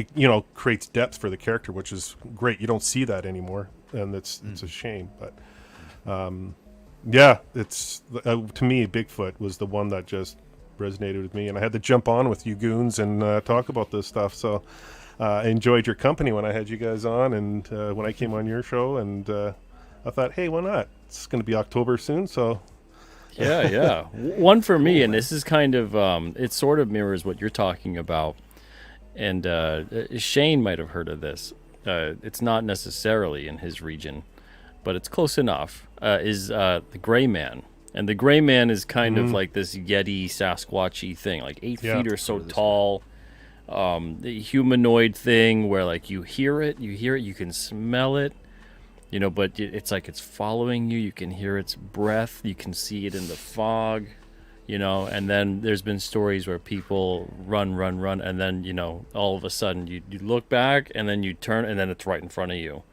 creates depth for the character, which is great. You don't see that anymore, and it's a shame. But yeah, it's to me, Bigfoot was the one that just resonated with me, and I had to jump on with you goons and talk about this stuff. So I enjoyed your company when I had you guys on, and when I came on your show, and I thought, hey, why not? It's going to be October soon, so Yeah. One for me, and this is kind of, it sort of mirrors what you're talking about. And Shane might have heard of this. It's not necessarily in his region, but it's close enough. Is the Gray Man. And the Gray Man is kind of like this Yeti Sasquatchy thing, like 8 feet or so tall. The humanoid thing where like you hear it, you can smell it, but it's like it's following you. You can hear its breath, you can see it in the fog, and then there's been stories where people run, and then, all of a sudden you look back and then you turn and then it's right in front of you.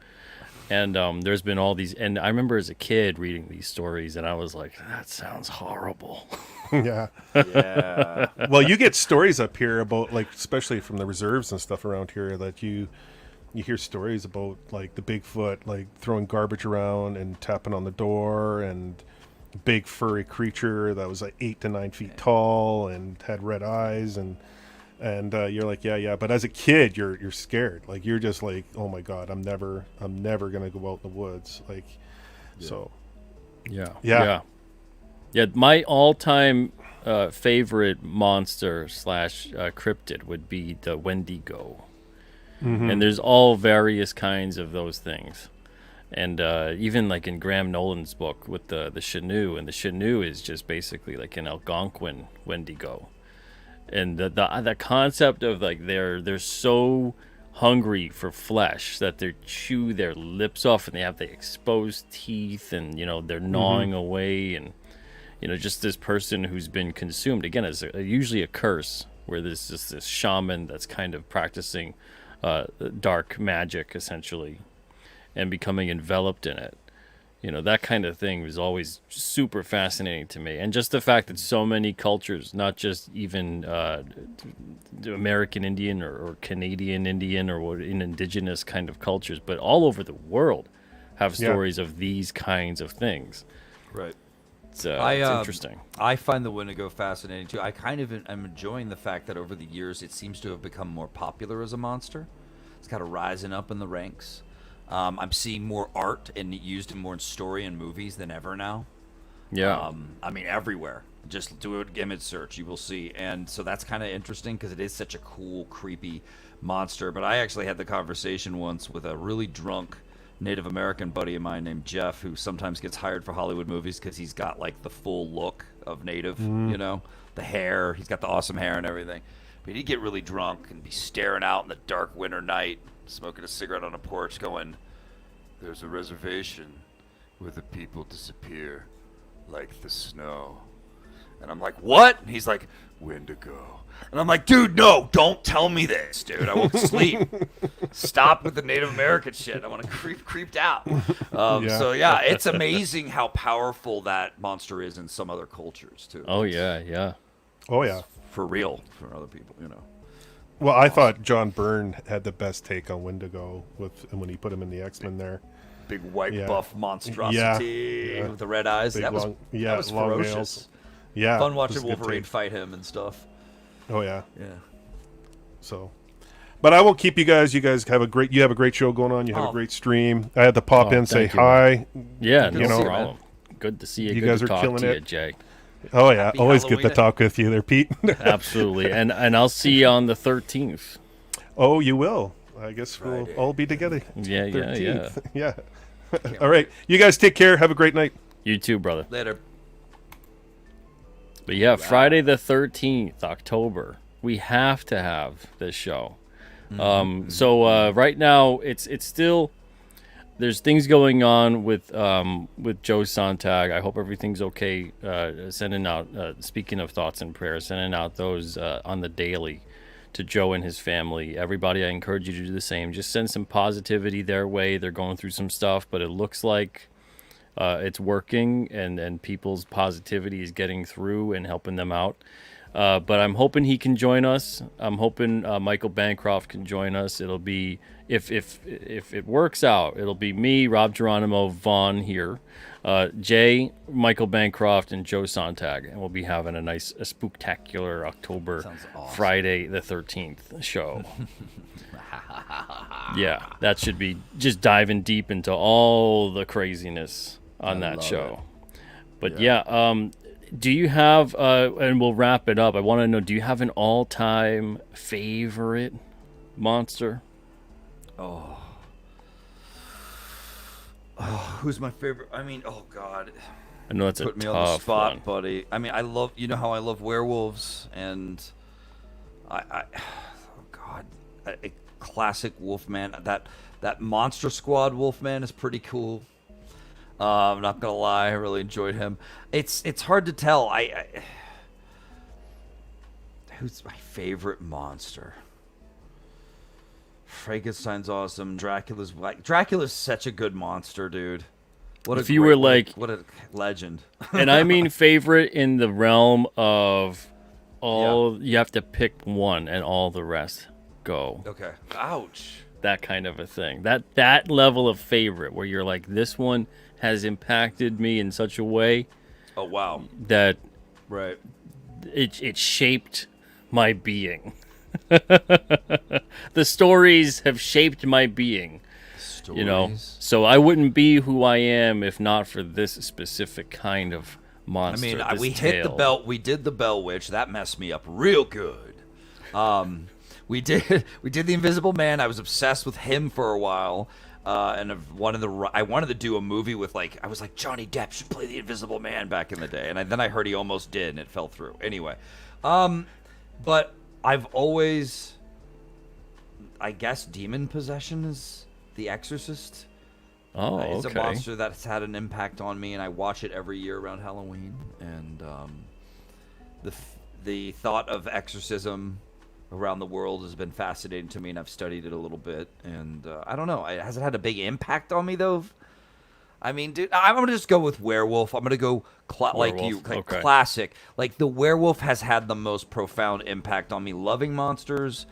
And there's been all these, and I remember as a kid reading these stories and I was like, that sounds horrible. yeah. Yeah. Well, you get stories up here about, like, especially from the reserves and stuff around here, that you hear stories about like the Bigfoot like throwing garbage around and tapping on the door, and big furry creature that was like 8 to 9 feet tall and had red eyes, and you're like, yeah, but as a kid you're scared. Like you're just like, oh my god, I'm never gonna go out in the woods. Like so Yeah. My all-time favorite monster / cryptid would be the Wendigo. And there's all various kinds of those things. And even like in Graham Nolan's book with the Chenoo, and the Chenoo is just basically like an Algonquin Wendigo. And the concept of like they're so hungry for flesh that they chew their lips off, and they have the exposed teeth, and they're gnawing away, and just this person who's been consumed again as usually a curse, where there's just this shaman that's kind of practicing dark magic essentially and becoming enveloped in it. That kind of thing was always super fascinating to me. And just the fact that so many cultures, not just even the American Indian or Canadian Indian or in indigenous kind of cultures, but all over the world have stories of these kinds of things. Right. It's interesting. I find the Wendigo fascinating too. I kind of am enjoying the fact that over the years it seems to have become more popular as a monster. It's kind of rising up in the ranks. I'm seeing more art and used more in story and movies than ever now. Yeah. I mean, everywhere. Just do an image search, you will see. And so that's kind of interesting because it is such a cool, creepy monster. But I actually had the conversation once with a really drunk Native American buddy of mine named Jeff, who sometimes gets hired for Hollywood movies because he's got like the full look of Native, the hair. He's got the awesome hair and everything. But he'd get really drunk and be staring out in the dark winter night, smoking a cigarette on a porch, going, "There's a reservation where the people disappear like the snow. And I'm like, what? And he's like, Wendigo. And I'm like, dude, no, don't tell me this, dude. I won't sleep. Stop with the Native American shit. I want to creeped out. So yeah, it's amazing how powerful that monster is in some other cultures too. Oh yeah. Oh yeah. For real, for other people, Well, I thought John Byrne had the best take on Wendigo when he put him in the X-Men there. Big white buff monstrosity with the red eyes. Big That was long ferocious. nails. Yeah, Fun it was watching a good Wolverine take. fight him and stuff. Oh yeah. Yeah. So, but I won't keep you guys. You guys have a great show going on. You have a great stream. I had to pop in, say thank you, hi. Yeah, Good no to see you, problem. man. Good to see you. You Good guys to are talk killing to you, it. Jay. Oh yeah, Happy always good to Halloween. talk with you there, Pete. Absolutely, and I'll see you on the 13th. Oh, you will. I guess Friday. we'll all be together. Yeah. 13th. Yeah. All right. You guys take care. Have a great night. You too, brother. Later. But yeah, Friday the 13th, October. We have to have this show. So right now it's still there's things going on with Joe Sontag. I hope everything's okay. Sending out speaking of thoughts and prayers, sending out those on the daily to Joe and his family. Everybody, I encourage you to do the same. Just send some positivity their way. They're going through some stuff, but it looks like it's working, and people's positivity is getting through and helping them out. But I'm hoping he can join us. I'm hoping Michael Bancroft can join us. It'll be if it works out, it'll be me, Rob Geronimo, Vaughn here, Jay, Michael Bancroft, and Joe Sontag, and we'll be having a spooktacular October awesome. Friday the 13th show. Yeah, that should be just diving deep into all the craziness on that show. But yeah, do you have, and we'll wrap it up, I want to know, do you have an all-time favorite monster? Who's my favorite? I mean, oh god, I know that's put a me tough on the spot, one. buddy. I mean, I love how I love werewolves, and oh god, a classic Wolfman. That Monster Squad Wolfman is pretty cool. I'm not gonna lie, I really enjoyed him. It's hard to tell. Who's my favorite monster? Frankenstein's awesome. Dracula's such a good monster, dude. What If you were like, what a legend. and I mean favorite in the realm of all, you have to pick one and all the rest go. Okay. Ouch. That kind of a thing. That level of favorite where you're like, this one has impacted me in such a way Oh wow. that Right. it shaped my being. The stories have shaped my being, Stories. so I wouldn't be who I am if not for this specific kind of monster. I mean, this we hit the tale. belt. We did the Bell Witch. That messed me up real good. We did the Invisible Man. I was obsessed with him for a while. And I wanted to do a movie with I was like, Johnny Depp should play the Invisible Man back in the day, and then I heard he almost did, and it fell through. Anyway, but I've always, I guess, demon possession is The Exorcist. Oh, It's okay. a monster that's had an impact on me, and I watch it every year around Halloween. And the thought of exorcism around the world has been fascinating to me, and I've studied it a little bit. And I don't know, has it had a big impact on me though? I mean, dude, I'm gonna just go with werewolf. I'm gonna go Werewolf, okay. classic. Like the werewolf has had the most profound impact on me. Loving monsters,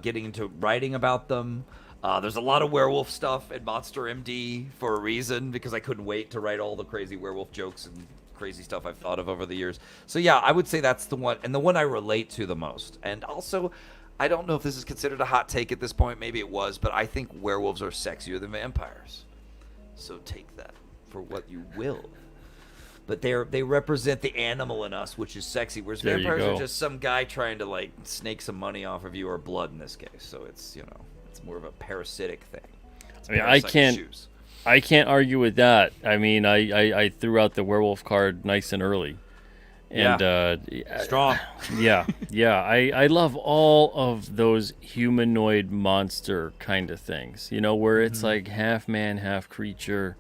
getting into writing about them. There's a lot of werewolf stuff in Monster MD for a reason, because I couldn't wait to write all the crazy werewolf jokes and crazy stuff I've thought of over the years. So yeah, I would say that's the one, and the one I relate to the most. And also, I don't know if this is considered a hot take at this point. Maybe it was, but I think werewolves are sexier than vampires. So take that for what you will. But they represent the animal in us, which is sexy, whereas There you vampires go. are just some guy trying to snake some money off of you, or blood in this case. So it's it's more of a parasitic thing. It's I mean, parasite issues. I can't argue with that. I mean, I threw out the werewolf card nice and early. And Strong. yeah. I love all of those humanoid monster kind of things. Where it's like half man, half creature.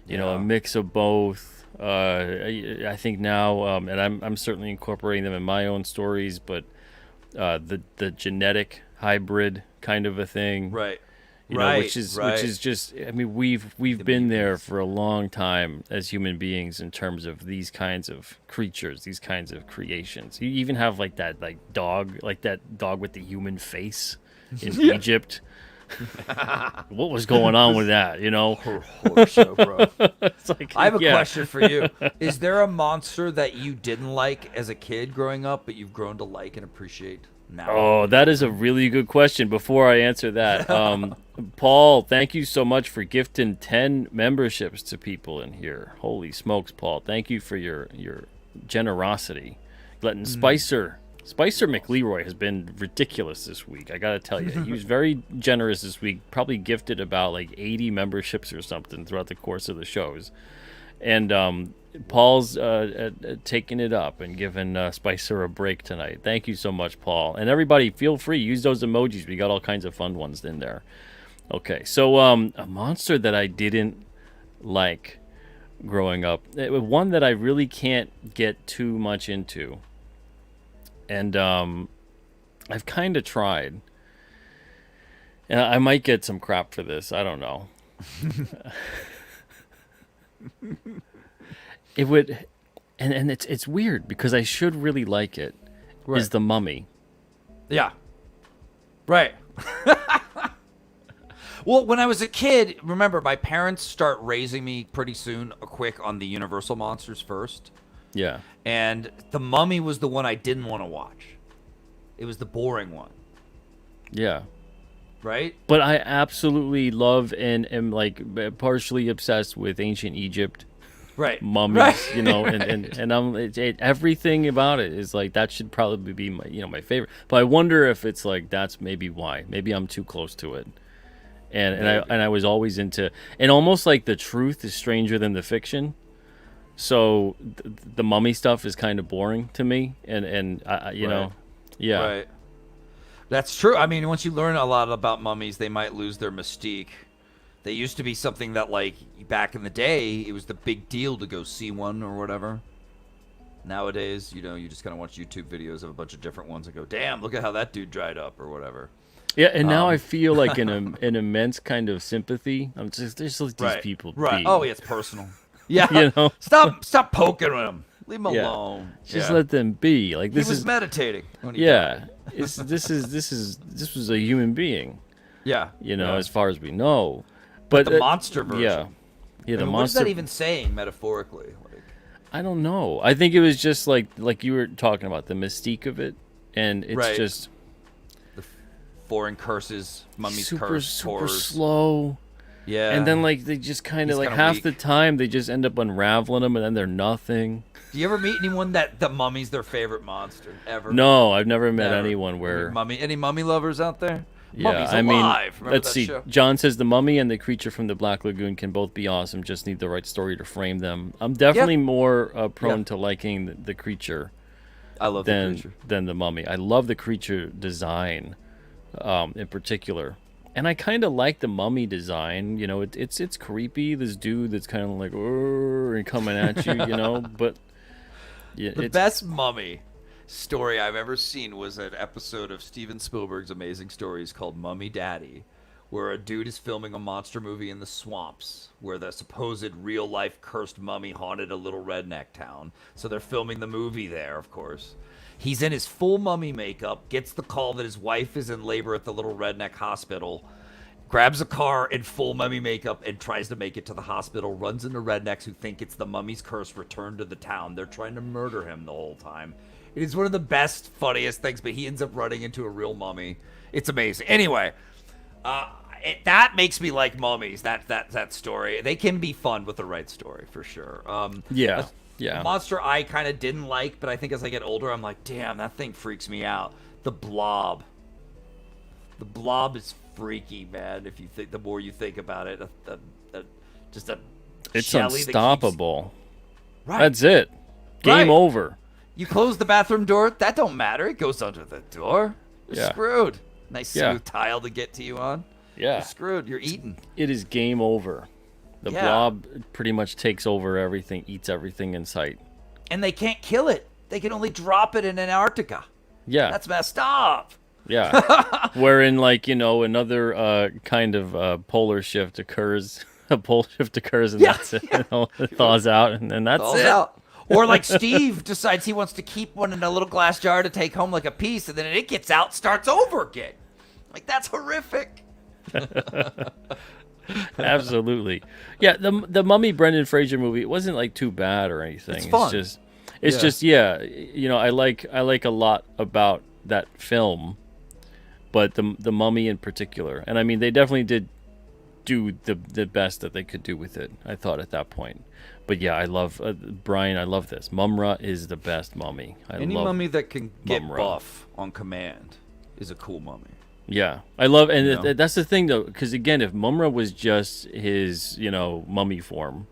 A mix of both. I think now, and I'm certainly incorporating them in my own stories, but the genetic hybrid kind of a thing, Right. you know, which is just, I mean, we've been there for a long time as human beings in terms of these kinds of creatures, these kinds of creations. You even have like that dog with the human face in Egypt. What was going on with that, you know? Horror show, bro. It's like, I have a yeah. question for you. Is there a monster that you didn't like as a kid growing up, but you've grown to like and appreciate now? Oh, that is a really good question. Before I answer that, Paul, thank you so much for gifting 10 memberships to people in here. Holy smokes, Paul. Thank you for your generosity. Letting Spicer McLeroy has been ridiculous this week. I got to tell you, he was very generous this week. Probably gifted about like 80 memberships or something throughout the course of the shows. And Paul's taking it up and giving Spicer a break tonight. Thank you so much, Paul. And everybody, feel free. Use those emojis. We got all kinds of fun ones in there. Okay, so a monster that I didn't like growing up. One that I really can't get too much into. And I've kind of tried. And I might get some crap for this. I don't know. It would, and it's weird because I should really like it. Right. Is the Mummy? Yeah. Right. Well, when I was a kid, remember, my parents start raising me pretty soon, quick on the Universal monsters first. Yeah. And the Mummy was the one I didn't want to watch. It was the boring one. Yeah. Right? But I absolutely love and am like partially obsessed with ancient Egypt. Right. Mummies, right. you know, and I'm everything about it is like that should probably be my, you know, my favorite. But I wonder if it's like that's maybe why. Maybe I'm too close to it. And I was always into, and almost like the truth is stranger than the fiction. So the Mummy stuff is kind of boring to me, and you know, yeah. Right. That's true. I mean, once you learn a lot about mummies, they might lose their mystique. They used to be something that, like, back in the day, it was the big deal to go see one or whatever. Nowadays, you know, you just kind of watch YouTube videos of a bunch of different ones and go, damn, look at how that dude dried up or whatever. Yeah, and now I feel like an immense kind of sympathy. I'm just, there's like these people. Right. Be. Oh, yeah, it's personal. Yeah. You know? Stop poking them. Leave them Yeah. alone. Just let them be. Like this he was is meditating. When he yeah. died. This was a human being. Yeah. You know, yeah. as far as we know. But the monster version. Yeah. Yeah, the I mean, monster. what is that even saying metaphorically? Like, I don't know. I think it was just like you were talking about the mystique of it, and it's just the foreign curses, mummies super curse, horrors. slow. Yeah. And then like they just kind of like kinda half weak. the time they just end up unraveling them, and then they're nothing. Do you ever meet anyone that the mummy's their favorite monster ever? No, I've never met Never. anyone where. Any mummy lovers out there? Yeah, Mummy's I mean, alive. Remember let's that see. show? John says the Mummy and the Creature from the Black Lagoon can both be awesome. Just need the right story to frame them. I'm definitely more prone to liking the Creature I love the Creature. than the Mummy. I love the Creature design, in particular, and I kind of like the Mummy design. You know, it's creepy. This dude that's kind of like and coming at you. You know, but yeah, The best mummy story I've ever seen was an episode of Steven Spielberg's Amazing Stories called Mummy Daddy, where a dude is filming a monster movie in the swamps where the supposed real-life cursed mummy haunted a little redneck town. So they're filming the movie there, of course. He's in his full mummy makeup, gets the call that his wife is in labor at the little redneck hospital, grabs a car in full mummy makeup and tries to make it to the hospital, runs into rednecks who think it's the mummy's curse returned to the town. They're trying to murder him the whole time. It is one of the best, funniest things, but he ends up running into a real mummy. It's amazing. Anyway, that makes me like mummies, that story. They can be fun with the right story, for sure. yeah. A monster I kind of didn't like, but I think as I get older, I'm like, damn, that thing freaks me out. The Blob. The Blob is freaky, man. If you think, the more you think about it, It's jelly that keeps- unstoppable. Right. That's it. Game Right. over. You close the bathroom door, that don't matter. It goes under the door. You're Yeah. screwed. Nice Yeah. smooth tile to get to you on. Yeah. You're screwed. You're eaten. It is game over. The Yeah. blob pretty much takes over everything, eats everything in sight. And they can't kill it. They can only drop it in Antarctica. Yeah. That's messed up. Yeah. Wherein, like, another kind of polar shift occurs. A pole shift occurs, and that's it. It thaws out, and then that's Falls it. out. Or like Steve decides he wants to keep one in a little glass jar to take home like a piece, and then it gets out, starts over again. Like, that's horrific. Absolutely. Yeah, the Mummy Brendan Fraser movie, it wasn't like too bad or anything. It's fun. It's just I like a lot about that film, but the Mummy in particular. And I mean, they definitely did do the best that they could do with it, I thought, at that point. But yeah, I love Brian, I love this. Mumra is the best mummy. Any mummy that can get Mumra. buff on command is a cool mummy. Yeah, I love, and that's the thing though, because again, if Mumra was just his, mummy form,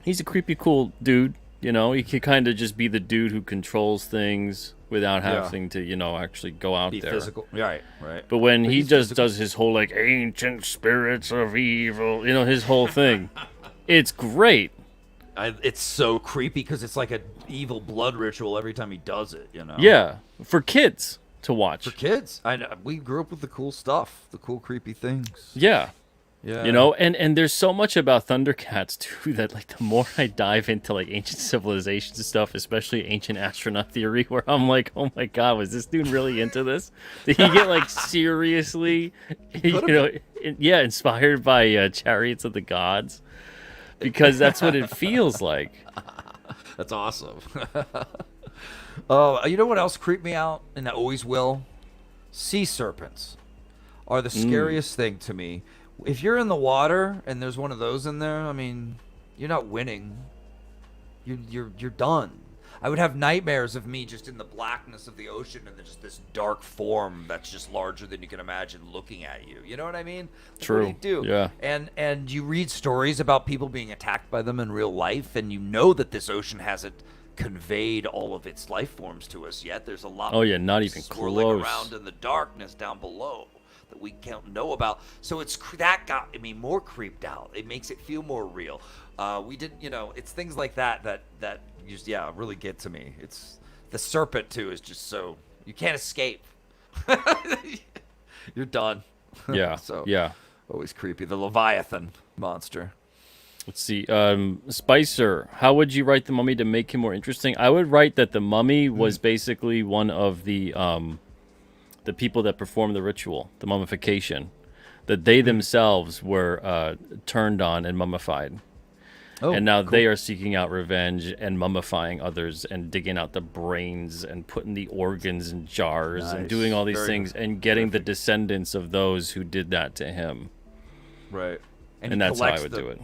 he's a creepy, cool dude. He could kind of just be the dude who controls things without having to, actually go out Be there. physical, right. But when he he's just physical. does his whole like ancient spirits of evil, his whole thing, it's great. It's so creepy because it's like an evil blood ritual every time he does it. Yeah, for kids to watch. For kids, I know we grew up with the cool stuff, the cool creepy things. Yeah. Yeah. And there's so much about Thundercats too that like the more I dive into like ancient civilizations and stuff, especially ancient astronaut theory, where I'm like, oh my god, was this dude really into this? Did he get like seriously, inspired by Chariots of the Gods? Because that's what it feels like. That's awesome. Oh, you know what else creeped me out, and I always will? Sea serpents are the scariest thing to me. If you're in the water and there's one of those in there, I mean, you're not winning. You're done. I would have nightmares of me just in the blackness of the ocean and there's just this dark form that's just larger than you can imagine looking at you. You know what I mean? True. What do you do? Yeah. And you read stories about people being attacked by them in real life, and you know that this ocean hasn't conveyed all of its life forms to us yet. There's a lot. Oh yeah, not even swirling close. around in the darkness down below that we can't know about. So that got me more creeped out. It makes it feel more real. We didn't, it's things like that just really get to me. It's the serpent too is just so you can't escape. You're done. Yeah. So yeah. always creepy. The Leviathan monster. Let's see. Spicer, how would you write the mummy to make him more interesting? I would write that the mummy was basically one of the people that performed the ritual, the mummification, that they themselves were turned on and mummified. Oh, and now cool. they are seeking out revenge and mummifying others and digging out the brains and putting the organs in jars and Nice. doing all these Very things and getting the descendants of those who did that to him. Right. And he that's how I collects would do it.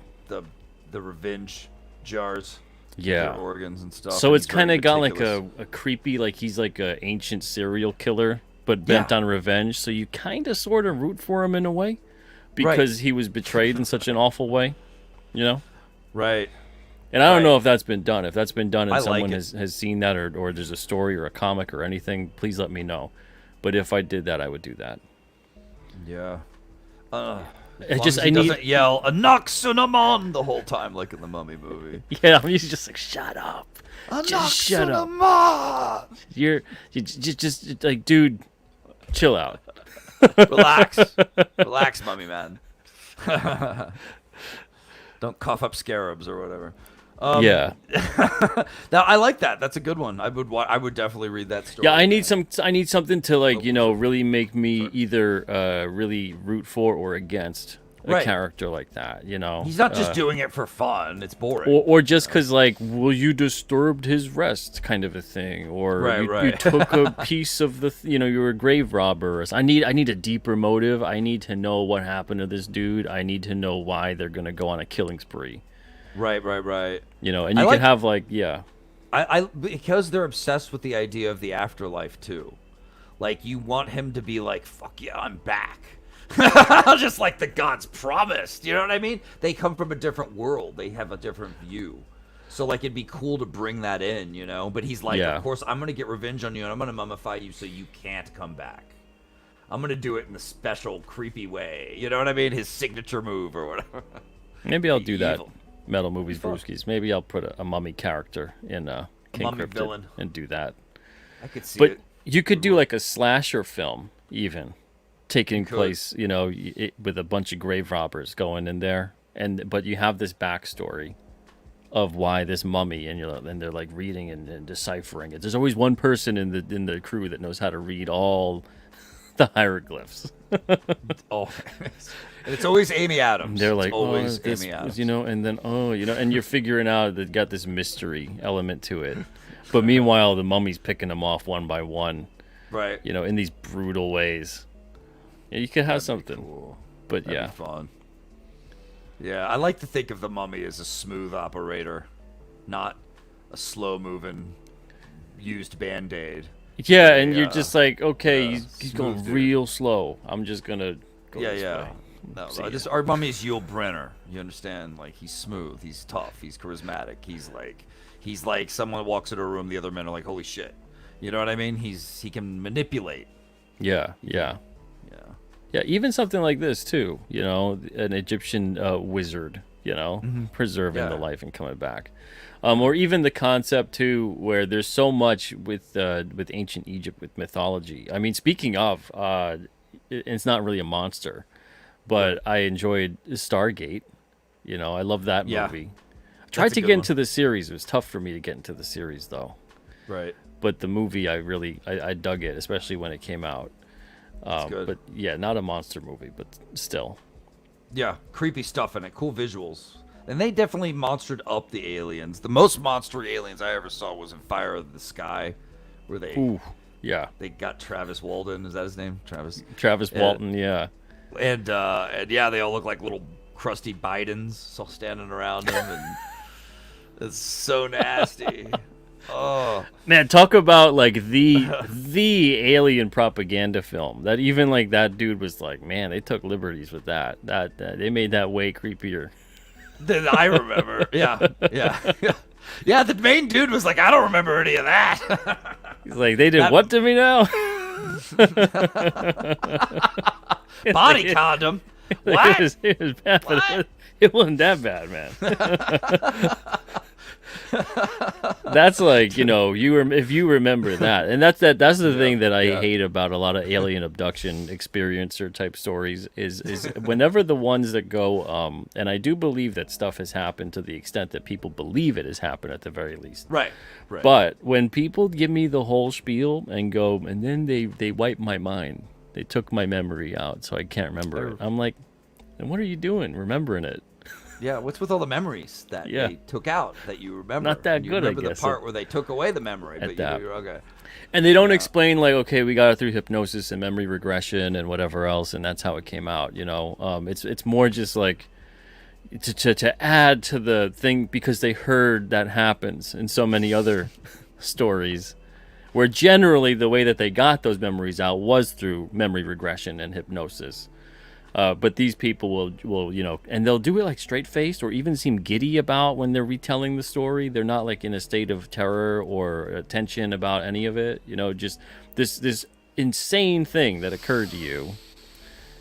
The revenge jars. Yeah. Their organs and stuff. So and it's he's very kind of got like meticulous. a creepy, like he's like a ancient serial killer, but bent on revenge. So you kind of sort of root for him in a way because he was betrayed in such an awful way, Right. And I don't know if that's been done. If that's been done and I someone like has seen that or there's a story or a comic or anything, please let me know. But if I did that, I would do that. Yeah. I need doesn't yell "Anaxunamon" the whole time like in the Mummy movie. Yeah, he's just like, shut up. Just shut up. Anaxunamon! You're just like, dude, chill out. Relax, Mummy man. Don't cough up scarabs or whatever. Yeah. Now I like that. That's a good one. I would definitely read that story. Yeah, I need something to like, really make me either really root for or against a character like that, He's not just doing it for fun. It's boring. Or just because, like, well, you disturbed his rest kind of a thing. Or you took a piece of the, you were a grave robber. I need a deeper motive. I need to know what happened to this dude. I need to know why they're going to go on a killing spree. Right. And you can have, like, I because they're obsessed with the idea of the afterlife, too. Like, you want him to be like, fuck yeah, I'm back. Just like the gods promised, you know what I mean? They come from a different world. They have a different view. So, like, it'd be cool to bring that in, But he's like, of course, I'm going to get revenge on you, and I'm going to mummify you so you can't come back. I'm gonna do it in the special creepy way. You know what I mean? His signature move or whatever. Maybe I'll do that. Evil. Metal Movies Brewskis. Maybe I'll put a mummy character in King mummy Cryptid villain. and do that. I could see But it. you could do like a slasher film, even taking could. place, with a bunch of grave robbers going in there, but you have this backstory of why this mummy, and they're like reading and deciphering it. There's always one person in the crew that knows how to read all the hieroglyphs. Oh, and it's always Amy Adams. They're like, it's always this, Amy Adams. and then and you're figuring out that got this mystery element to it. But meanwhile, the mummy's picking them off one by one, right? in these brutal ways. Yeah, you could have something, Cool. but That'd yeah, be fun. Yeah, I like to think of the mummy as a smooth operator, not a slow-moving, used Band-Aid. yeah, and you're just like, okay, yeah, he's smooth going dude. real slow. I'm just gonna go this way. No, See I ya. just our mummy's Yul Brynner. You understand? Like he's smooth, he's tough, he's charismatic. He's like someone walks into a room, the other men are like, holy shit. You know what I mean? He can manipulate. Yeah. Yeah. Yeah, even something like this too, an Egyptian wizard, preserving the Yeah. life and coming back, or even the concept too, where there's so much with ancient Egypt with mythology. I mean, speaking of, it's not really a monster, but I enjoyed Stargate. I love that Yeah. movie. I tried a to good get one. into the series. It was tough for me to get into the series though, Right. but the movie I dug it, especially when it came out. good. But yeah, not a monster movie, but still. Yeah, creepy stuff in it, cool visuals. And they definitely monstered up the aliens. The most monstery aliens I ever saw was in Fire of the Sky, where Ooh, yeah. they got Travis Walden. Is that his name? Travis. Travis Walton, yeah. And yeah, they all look like little crusty Bidens all standing around him, and it's so nasty. Oh, Man, talk about like the alien propaganda film. That even like that dude was like, man, they took liberties with that. That they made that way creepier. then I remember. Yeah. Yeah, the main dude was like, I don't remember any of that. He's like, they did what to me now? Body condom. What? It was bad, but it wasn't that bad, man. That's like, if you remember that, and that's the thing that I hate about a lot of alien abduction experiencer type stories is whenever the ones that go, and I do believe that stuff has happened to the extent that people believe it has happened at the very least. Right. But when people give me the whole spiel and go, and then they wipe my mind, they took my memory out, so I can't remember it. I'm like, and what are you doing remembering it? Yeah, what's with all the memories that they took out that you remember? Not that you good, I remember guess. the part where they took away the memory, but that. you're okay. And they don't explain like, okay, we got it through hypnosis and memory regression and whatever else, and that's how it came out. It's more just like to add to the thing because they heard that happens in so many other stories, where generally the way that they got those memories out was through memory regression and hypnosis. But these people will and they'll do it like straight faced or even seem giddy about when they're retelling the story. They're not like in a state of terror or tension about any of it. Just this insane thing that occurred to you.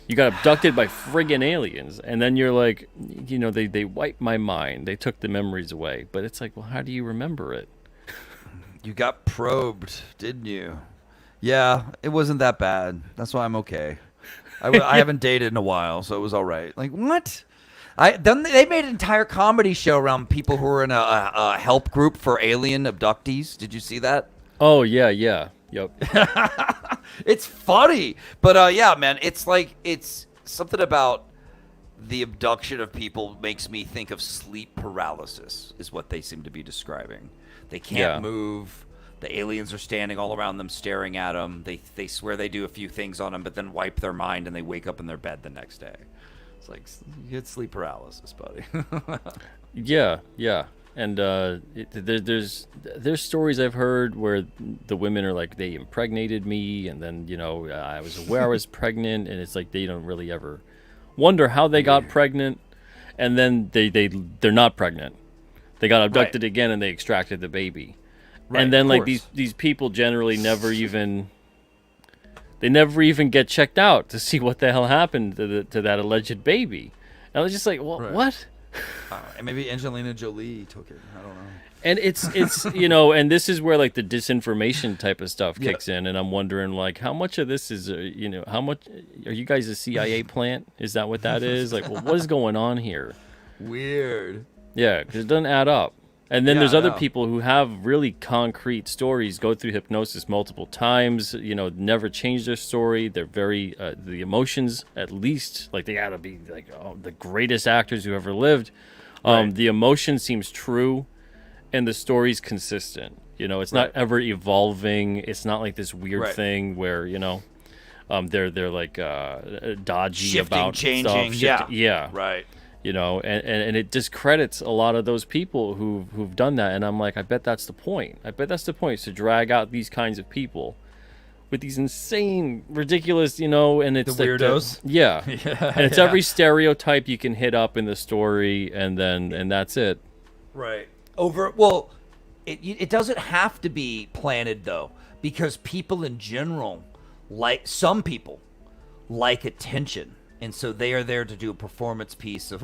You got abducted by friggin' aliens, and then you're like, they wiped my mind. They took the memories away. But it's like, well, how do you remember it? You got probed, didn't you? Yeah, it wasn't that bad. That's why I'm okay. I haven't dated in a while, so it was all right. Like, what? They made an entire comedy show around people who were in a help group for alien abductees. Did you see that? Oh, yeah. Yep. It's funny. But, yeah, man, it's something about the abduction of people makes me think of sleep paralysis is what they seem to be describing. They can't move. The aliens are standing all around them, staring at them. They swear they do a few things on them, but then wipe their mind, and they wake up in their bed the next day. It's like you get sleep paralysis, buddy. Yeah. And there's stories I've heard where the women are like, they impregnated me, and then I was aware I was pregnant, and it's like they don't really ever wonder how they got pregnant, and then they're not pregnant. They got abducted again, and they extracted the baby. Right, and then of like course. these people generally never even They never even get checked out to see what the hell happened to that alleged baby. And I was just like, well, what? And maybe Angelina Jolie took it. I don't know. And it's and this is where like the disinformation type of stuff kicks in, and I'm wondering like how much of this is how much are you guys a CIA plant? Is that what that is? Like, well, what is going on here? Weird. Yeah, because it doesn't add up. And then there's other people who have really concrete stories, go through hypnosis multiple times, never change their story. They're very the emotions, at least, like they gotta be like the greatest actors who ever lived. The emotion seems true. And the story's consistent. It's not ever evolving. It's not like this weird thing where they're like dodgy Shifting, about changing. stuff. Yeah. Right. And it discredits a lot of those people who've done that. And I'm like, I bet that's the point. Is to drag out these kinds of people with these insane, ridiculous, and it's the weirdos. And it's every stereotype you can hit up in the story, and that's it. Right. It doesn't have to be planted though, because people in general some people like attention, and so they are there to do a performance piece of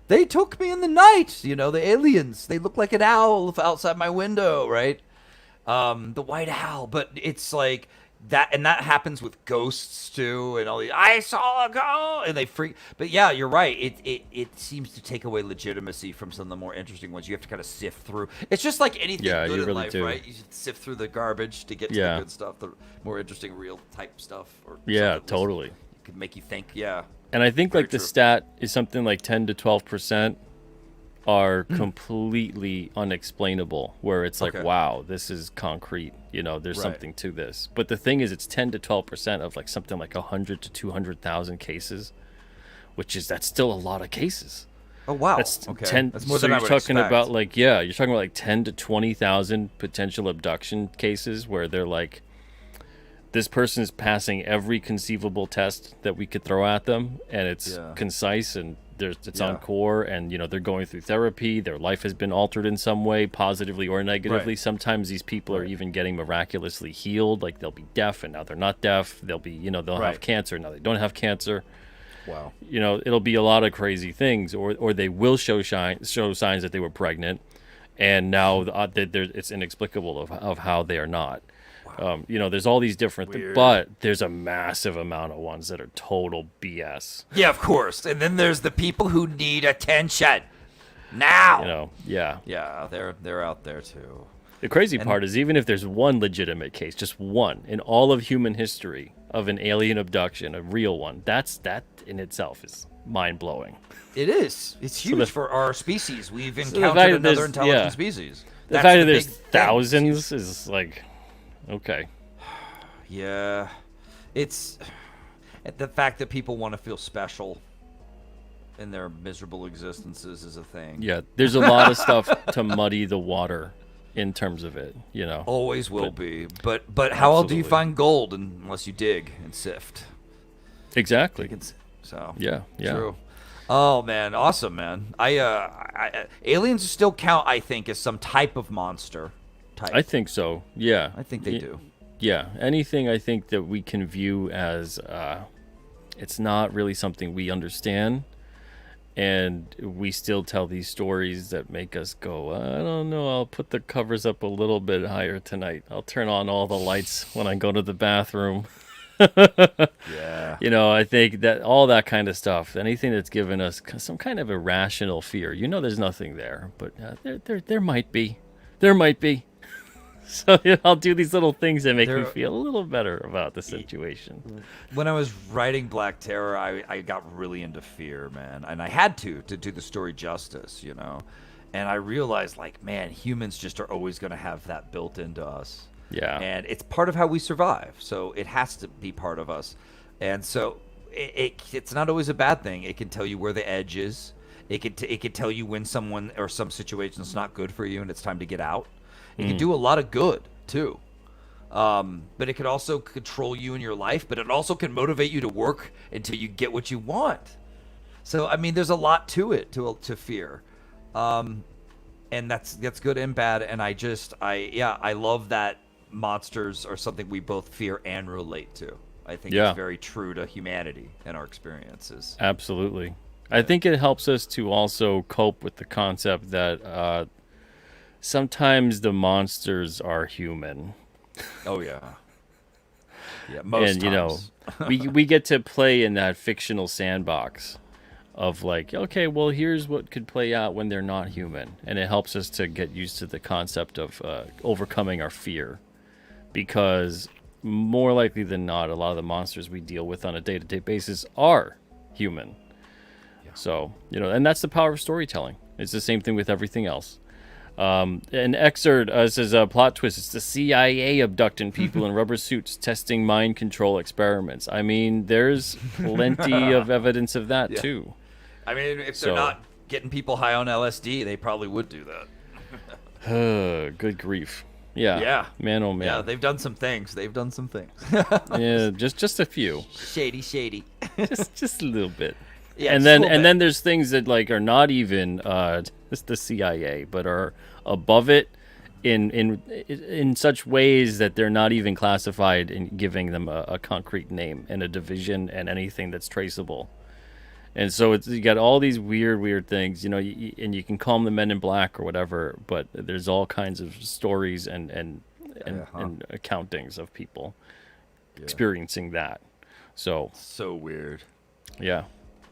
they took me in the night, the aliens, they look like an owl outside my window, right? The white owl, but it's like that, and that happens with ghosts too, and all the I saw a ghost, and they freak. But yeah, you're right. It seems to take away legitimacy from some of the more interesting ones. You have to kind of sift through. It's just like anything good in life, right? You sift through the garbage to get to the good stuff, the more interesting, real type stuff. Or totally. It could make you think. Yeah. And I think like the stat is something like 10 to 12% are completely unexplainable, where it's like, wow, this is concrete, there's something to this. But the thing is, it's 10 to 12% of like something like 100 to 200,000 cases, that's still a lot of cases. Oh wow. That's 10. That's more than I would talking expect. about like, you're talking about like 10 to 20,000 potential abduction cases where they're like, this person is passing every conceivable test that we could throw at them, and it's concise, and it's on core, and they're going through therapy. Their life has been altered in some way, positively or negatively. Sometimes these people are even getting miraculously healed. Like they'll be deaf, and now they're not deaf. They'll be, they'll have cancer, now they don't have cancer. Wow. It'll be a lot of crazy things, or they will show signs that they were pregnant, and now it's inexplicable of how they are not. There's all these different things, but there's a massive amount of ones that are total BS. Yeah, of course. And then there's the people who need attention now. Yeah, they're out there too. The crazy part is, even if there's one legitimate case, just one in all of human history of an alien abduction, a real one, that in itself is mind-blowing. It is. It's huge for our species. We've encountered another intelligent species. The fact that there's thousands is like... Okay. Yeah. It's the fact that people want to feel special in their miserable existences is a thing. Yeah, there's a lot of stuff to muddy the water in terms of it, Always will be. But how else do you find gold unless you dig and sift? Exactly. So yeah. True. Oh man, awesome, man. Aliens still count, I think, as some type of monster. Type. I think so. Yeah. I think they do. Yeah. Anything I think that we can view as it's not really something we understand, and we still tell these stories that make us go, I don't know, I'll put the covers up a little bit higher tonight. I'll turn on all the lights when I go to the bathroom. Yeah. I think that all that kind of stuff, anything that's given us some kind of irrational fear, there's nothing there, but there might be. There might be. So I'll do these little things that make me feel a little better about the situation. When I was writing Black Terror, I got really into fear, man. And I had to do the story justice, And I realized, like, man, humans just are always going to have that built into us. Yeah. And it's part of how we survive. So it has to be part of us. And so it's not always a bad thing. It can tell you where the edge is. It could tell you when someone or some situation is not good for you and it's time to get out. It can do a lot of good, too. But it could also control you in your life, but it also can motivate you to work until you get what you want. So, I mean, there's a lot to it, to fear. And that's good and bad. And I love that monsters are something we both fear and relate to. I think Yeah. it's very true to humanity and our experiences. Absolutely. I think it helps us to also cope with the concept that sometimes the monsters are human. Oh yeah. Yeah, most And, you know, times. we get to play in that fictional sandbox of like, okay, well, here's what could play out when they're not human. And it helps us to get used to the concept of overcoming our fear. Because more likely than not, a lot of the monsters we deal with on a day-to-day basis are human. So, you know, and that's the power of storytelling. It's the same thing with everything else. An excerpt says, plot twist, it's the CIA abducting people in rubber suits, testing mind control experiments. I mean, there's plenty of evidence of that, too. I mean, if they're not getting people high on LSD, they probably would do that. Good grief. Yeah. Yeah. Man, oh, man. Yeah, they've done some things. Yeah, just a few. Shady. just a little bit. Yeah, and just a then little and bit. then there's things that like are not even the CIA, but are above it in such ways that they're not even classified in giving them a concrete name and a division and anything that's traceable. And so you got all these weird things, you know, and you can call them the Men in Black or whatever, but there's all kinds of stories and accountings of people experiencing that. So weird. Yeah.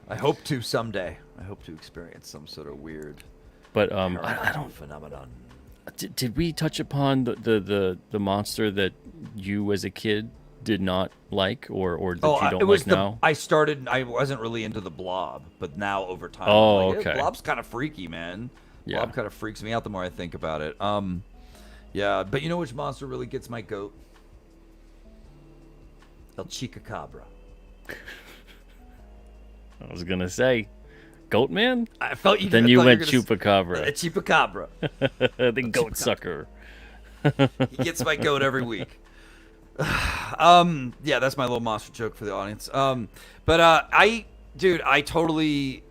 I hope to someday. I hope to experience some sort of weird But I don't. phenomenon. Did we touch upon the monster that you as a kid did not like, or that you don't like now? I wasn't really into the Blob, but now over time, Oh, I'm like, okay. Blob's kind of freaky, man. Yeah. Blob kind of freaks me out the more I think about it. Yeah, but you know which monster really gets my goat? El Chupacabra. I was gonna say, Goat Man. I felt you. Then I you thought went were gonna Chupacabra. Chupacabra. The goat sucker. He gets my goat every week. Yeah, that's my little monster joke for the audience. But I totally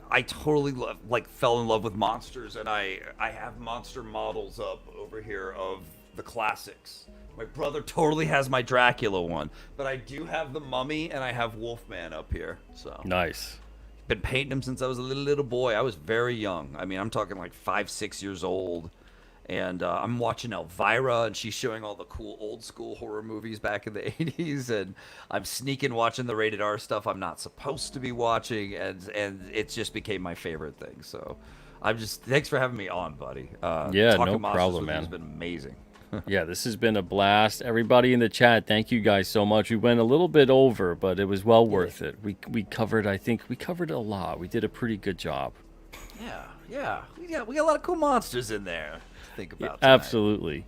fell in love with monsters, and I have monster models up over here of the classics. My brother totally has my Dracula one, but I do have the Mummy and I have Wolfman up here. So Nice. been painting them since I was a little boy. I was very young. I mean, I'm talking like 5-6 years old. And I'm watching Elvira, and she's showing all the cool old school horror movies back in the 80s. And I'm sneaking watching the rated R stuff I'm not supposed to be watching. And it just became my favorite thing. So thanks for having me on, buddy. Yeah, Talking no monsters problem, with you man. has been amazing. Yeah, this has been a blast. Everybody in the chat, thank you guys so much. We went a little bit over, but it was well worth it. We covered a lot. We did a pretty good job. Yeah. We got a lot of cool monsters in there to think about tonight. Absolutely.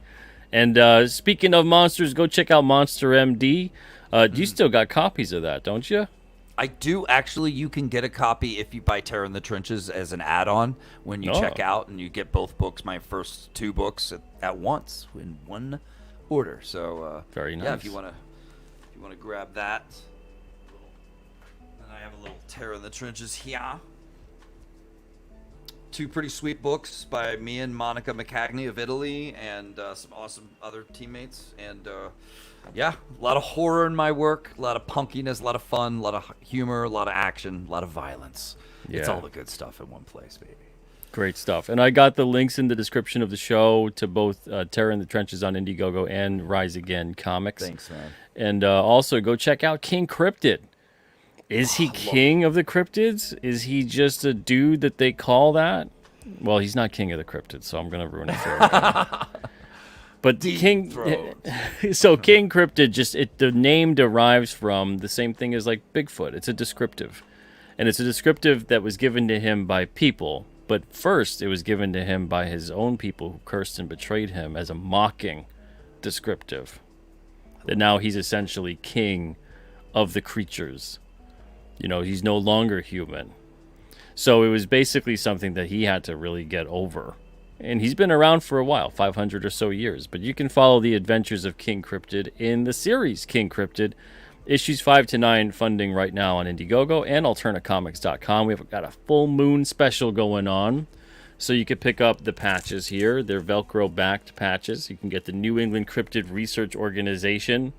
And speaking of monsters, go check out Monster MD. You still got copies of that, don't you? I do actually. You can get a copy if you buy Terror in the Trenches as an add-on when you check out, and you get both books. My first 2 books at once in one order. So very nice. Yeah, if you wanna grab that, and I have a little Terror in the Trenches here. 2 pretty sweet books by me and Monica McCagney of Italy, and some awesome other teammates. And yeah, a lot of horror in my work, a lot of punkiness, a lot of fun, a lot of humor, a lot of action, a lot of violence. It's Yeah. all the good stuff in one place, baby. Great stuff. And I got the links in the description of the show to both Terror in the Trenches on Indiegogo and Rise Again Comics. Thanks, man. And also go check out King Cryptid. Is he king of the cryptids? Is he just a dude that they call that? Well, he's not king of the cryptids, so I'm going to ruin it for everybody. But King Cryptid, the name derives from the same thing as like Bigfoot. It's a descriptive. And it's a descriptive that was given to him by people. But first, it was given to him by his own people who cursed and betrayed him as a mocking descriptive. That now he's essentially king of the creatures. You know, he's no longer human. So it was basically something that he had to really get over. And he's been around for a while, 500 or so years. But you can follow the adventures of King Cryptid in the series King Cryptid. Issues 5 to 9 funding right now on Indiegogo and AlternaComics.com. We've got a full moon special going on. So you could pick up the patches here. They're Velcro-backed patches. You can get the New England Cryptid Research Organization.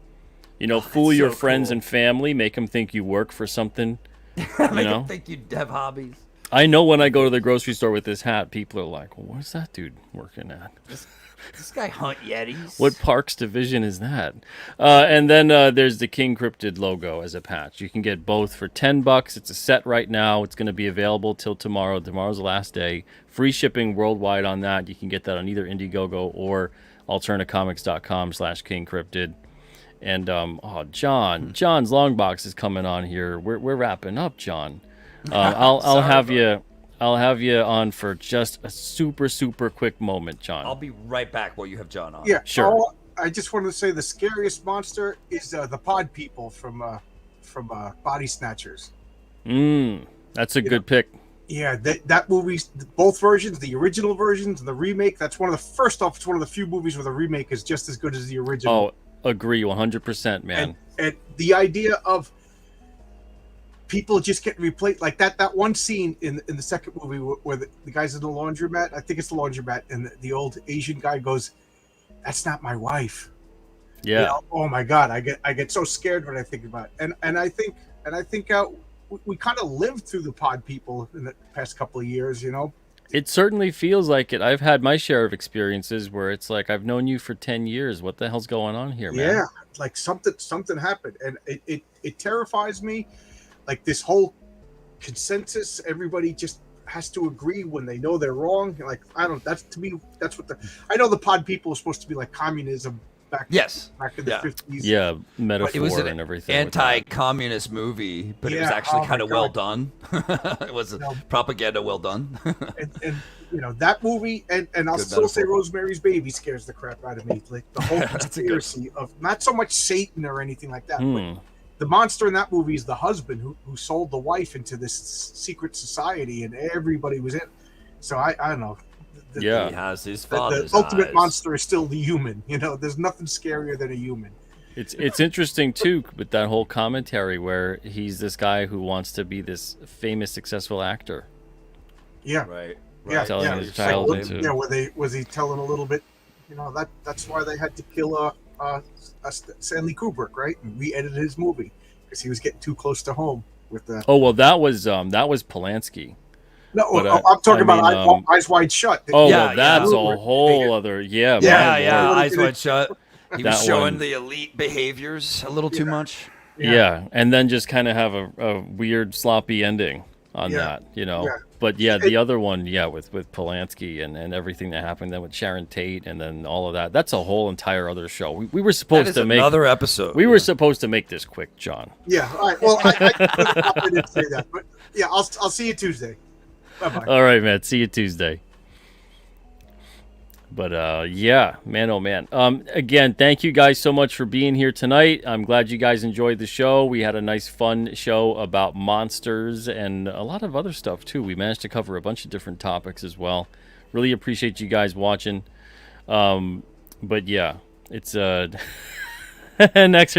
You know, fool your friends and family, make them think you work for something. Make them think you have hobbies. I know when I go to the grocery store with this hat, people are like, well, what's that dude working at? This guy hunt Yetis. What Parks division is that? And then there's the King Cryptid logo as a patch. You can get both for $10. It's a set right now. It's going to be available till tomorrow. Tomorrow's the last day. Free shipping worldwide on that. You can get that on either Indiegogo or alternativecomics.com/King Cryptid. And John's long box is coming on here. We're wrapping up, John. I'll have you on for just a super quick moment, John. I'll be right back while you have John on. Yeah, sure. I just wanted to say the scariest monster is the pod people from Body Snatchers. That's a good pick. Yeah, that movie, both versions, the original versions and the remake. That's one of the first off. It's one of the few movies where the remake is just as good as the original. Oh, agree, 100%, man. And the idea of people just getting replaced, like that one scene in the second movie where the guy's in the laundromat. I think it's the laundromat, and the old Asian guy goes, "That's not my wife." Yeah. You know, oh my God, I get so scared when I think about it. And I think we kind of lived through the pod people in the past couple of years. You know. It certainly feels like it. I've had my share of experiences where it's like, I've known you for 10 years. What the hell's going on here, man? Yeah, like something happened, and it terrifies me. Like this whole consensus, everybody just has to agree when they know they're wrong. Like, that's to me, that's what I know the pod people are supposed to be like communism back in the 50s. Yeah, metaphor it was and everything. Anti-communist movie, but it was actually kind of well done. It was propaganda well done. and you know, that movie, and I'll still say Rosemary's Baby scares the crap out of me. Like the whole conspiracy of not so much Satan or anything like that, but the monster in that movie is the husband who sold the wife into this secret society, and everybody was in. So I don't know. He has his father's the ultimate eyes. monster is still the human. You know, there's nothing scarier than a human. It's interesting too with that whole commentary where he's this guy who wants to be this famous, successful actor. Yeah. Right. Yeah. Telling his child into. Yeah. Was he telling a little bit? You know, that's why they had to kill Stanley Kubrick, right? And re-edited his movie because he was getting too close to home with the. Oh well, that was Polanski. No, but, I'm talking about Eyes Wide Shut. Oh, well, that's a whole other. Yeah. Eyes Wide Shut. He was showing the elite behaviors a little too much. Yeah, and then just kind of have a weird sloppy ending on that, you know. Yeah. But the other one, with Polanski and everything that happened then with Sharon Tate and then all of that. That's a whole entire other show. We were supposed to make another episode. We were supposed to make this quick, John. Yeah. All right. Well, I didn't say that, but yeah, I'll see you Tuesday. Bye-bye. All right, man. See you Tuesday. But man, oh man. Again, thank you guys so much for being here tonight. I'm glad you guys enjoyed the show. We had a nice, fun show about monsters and a lot of other stuff too. We managed to cover a bunch of different topics as well. Really appreciate you guys watching. But yeah, it's Nexert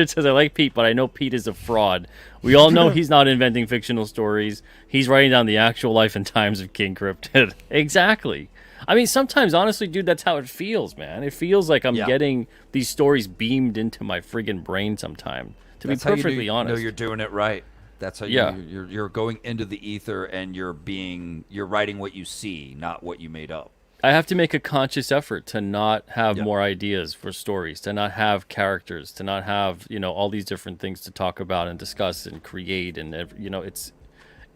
says, I like Pete, but I know Pete is a fraud. We all know he's not inventing fictional stories. He's writing down the actual life and times of King Cryptid. Exactly. I mean, sometimes, honestly, dude, that's how it feels, man. It feels like I'm getting these stories beamed into my friggin' brain sometime, to be perfectly honest. No, you're doing it right. That's how you're going into the ether and you're writing what you see, not what you made up. I have to make a conscious effort to not have more ideas for stories, to not have characters, to not have, all these different things to talk about and discuss and create. And,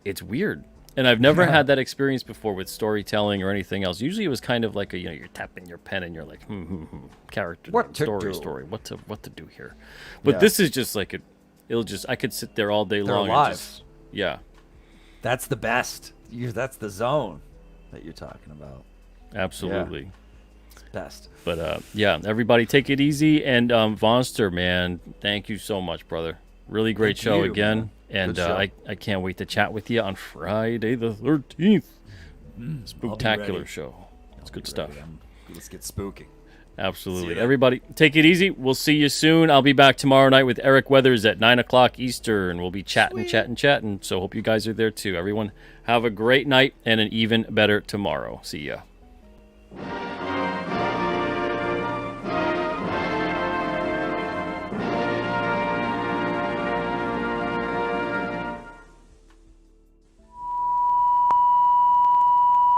it's weird. And I've never had that experience before with storytelling or anything else. Usually it was kind of like you're tapping your pen and you're like, character, story, what to do here. But this is just like I could sit there all day long. Alive. And That's the best. That's the zone that you're talking about. Absolutely. Yeah. Best. But everybody take it easy. And Vonster, man, thank you so much, brother. Really great show again. Man. And I can't wait to chat with you on Friday the 13th. Spooktacular show. It's good stuff. Let's get spooky. Absolutely. Everybody, take it easy. We'll see you soon. I'll be back tomorrow night with Eric Weathers at 9 o'clock Eastern. We'll be chatting. So hope you guys are there too. Everyone, have a great night and an even better tomorrow. See ya.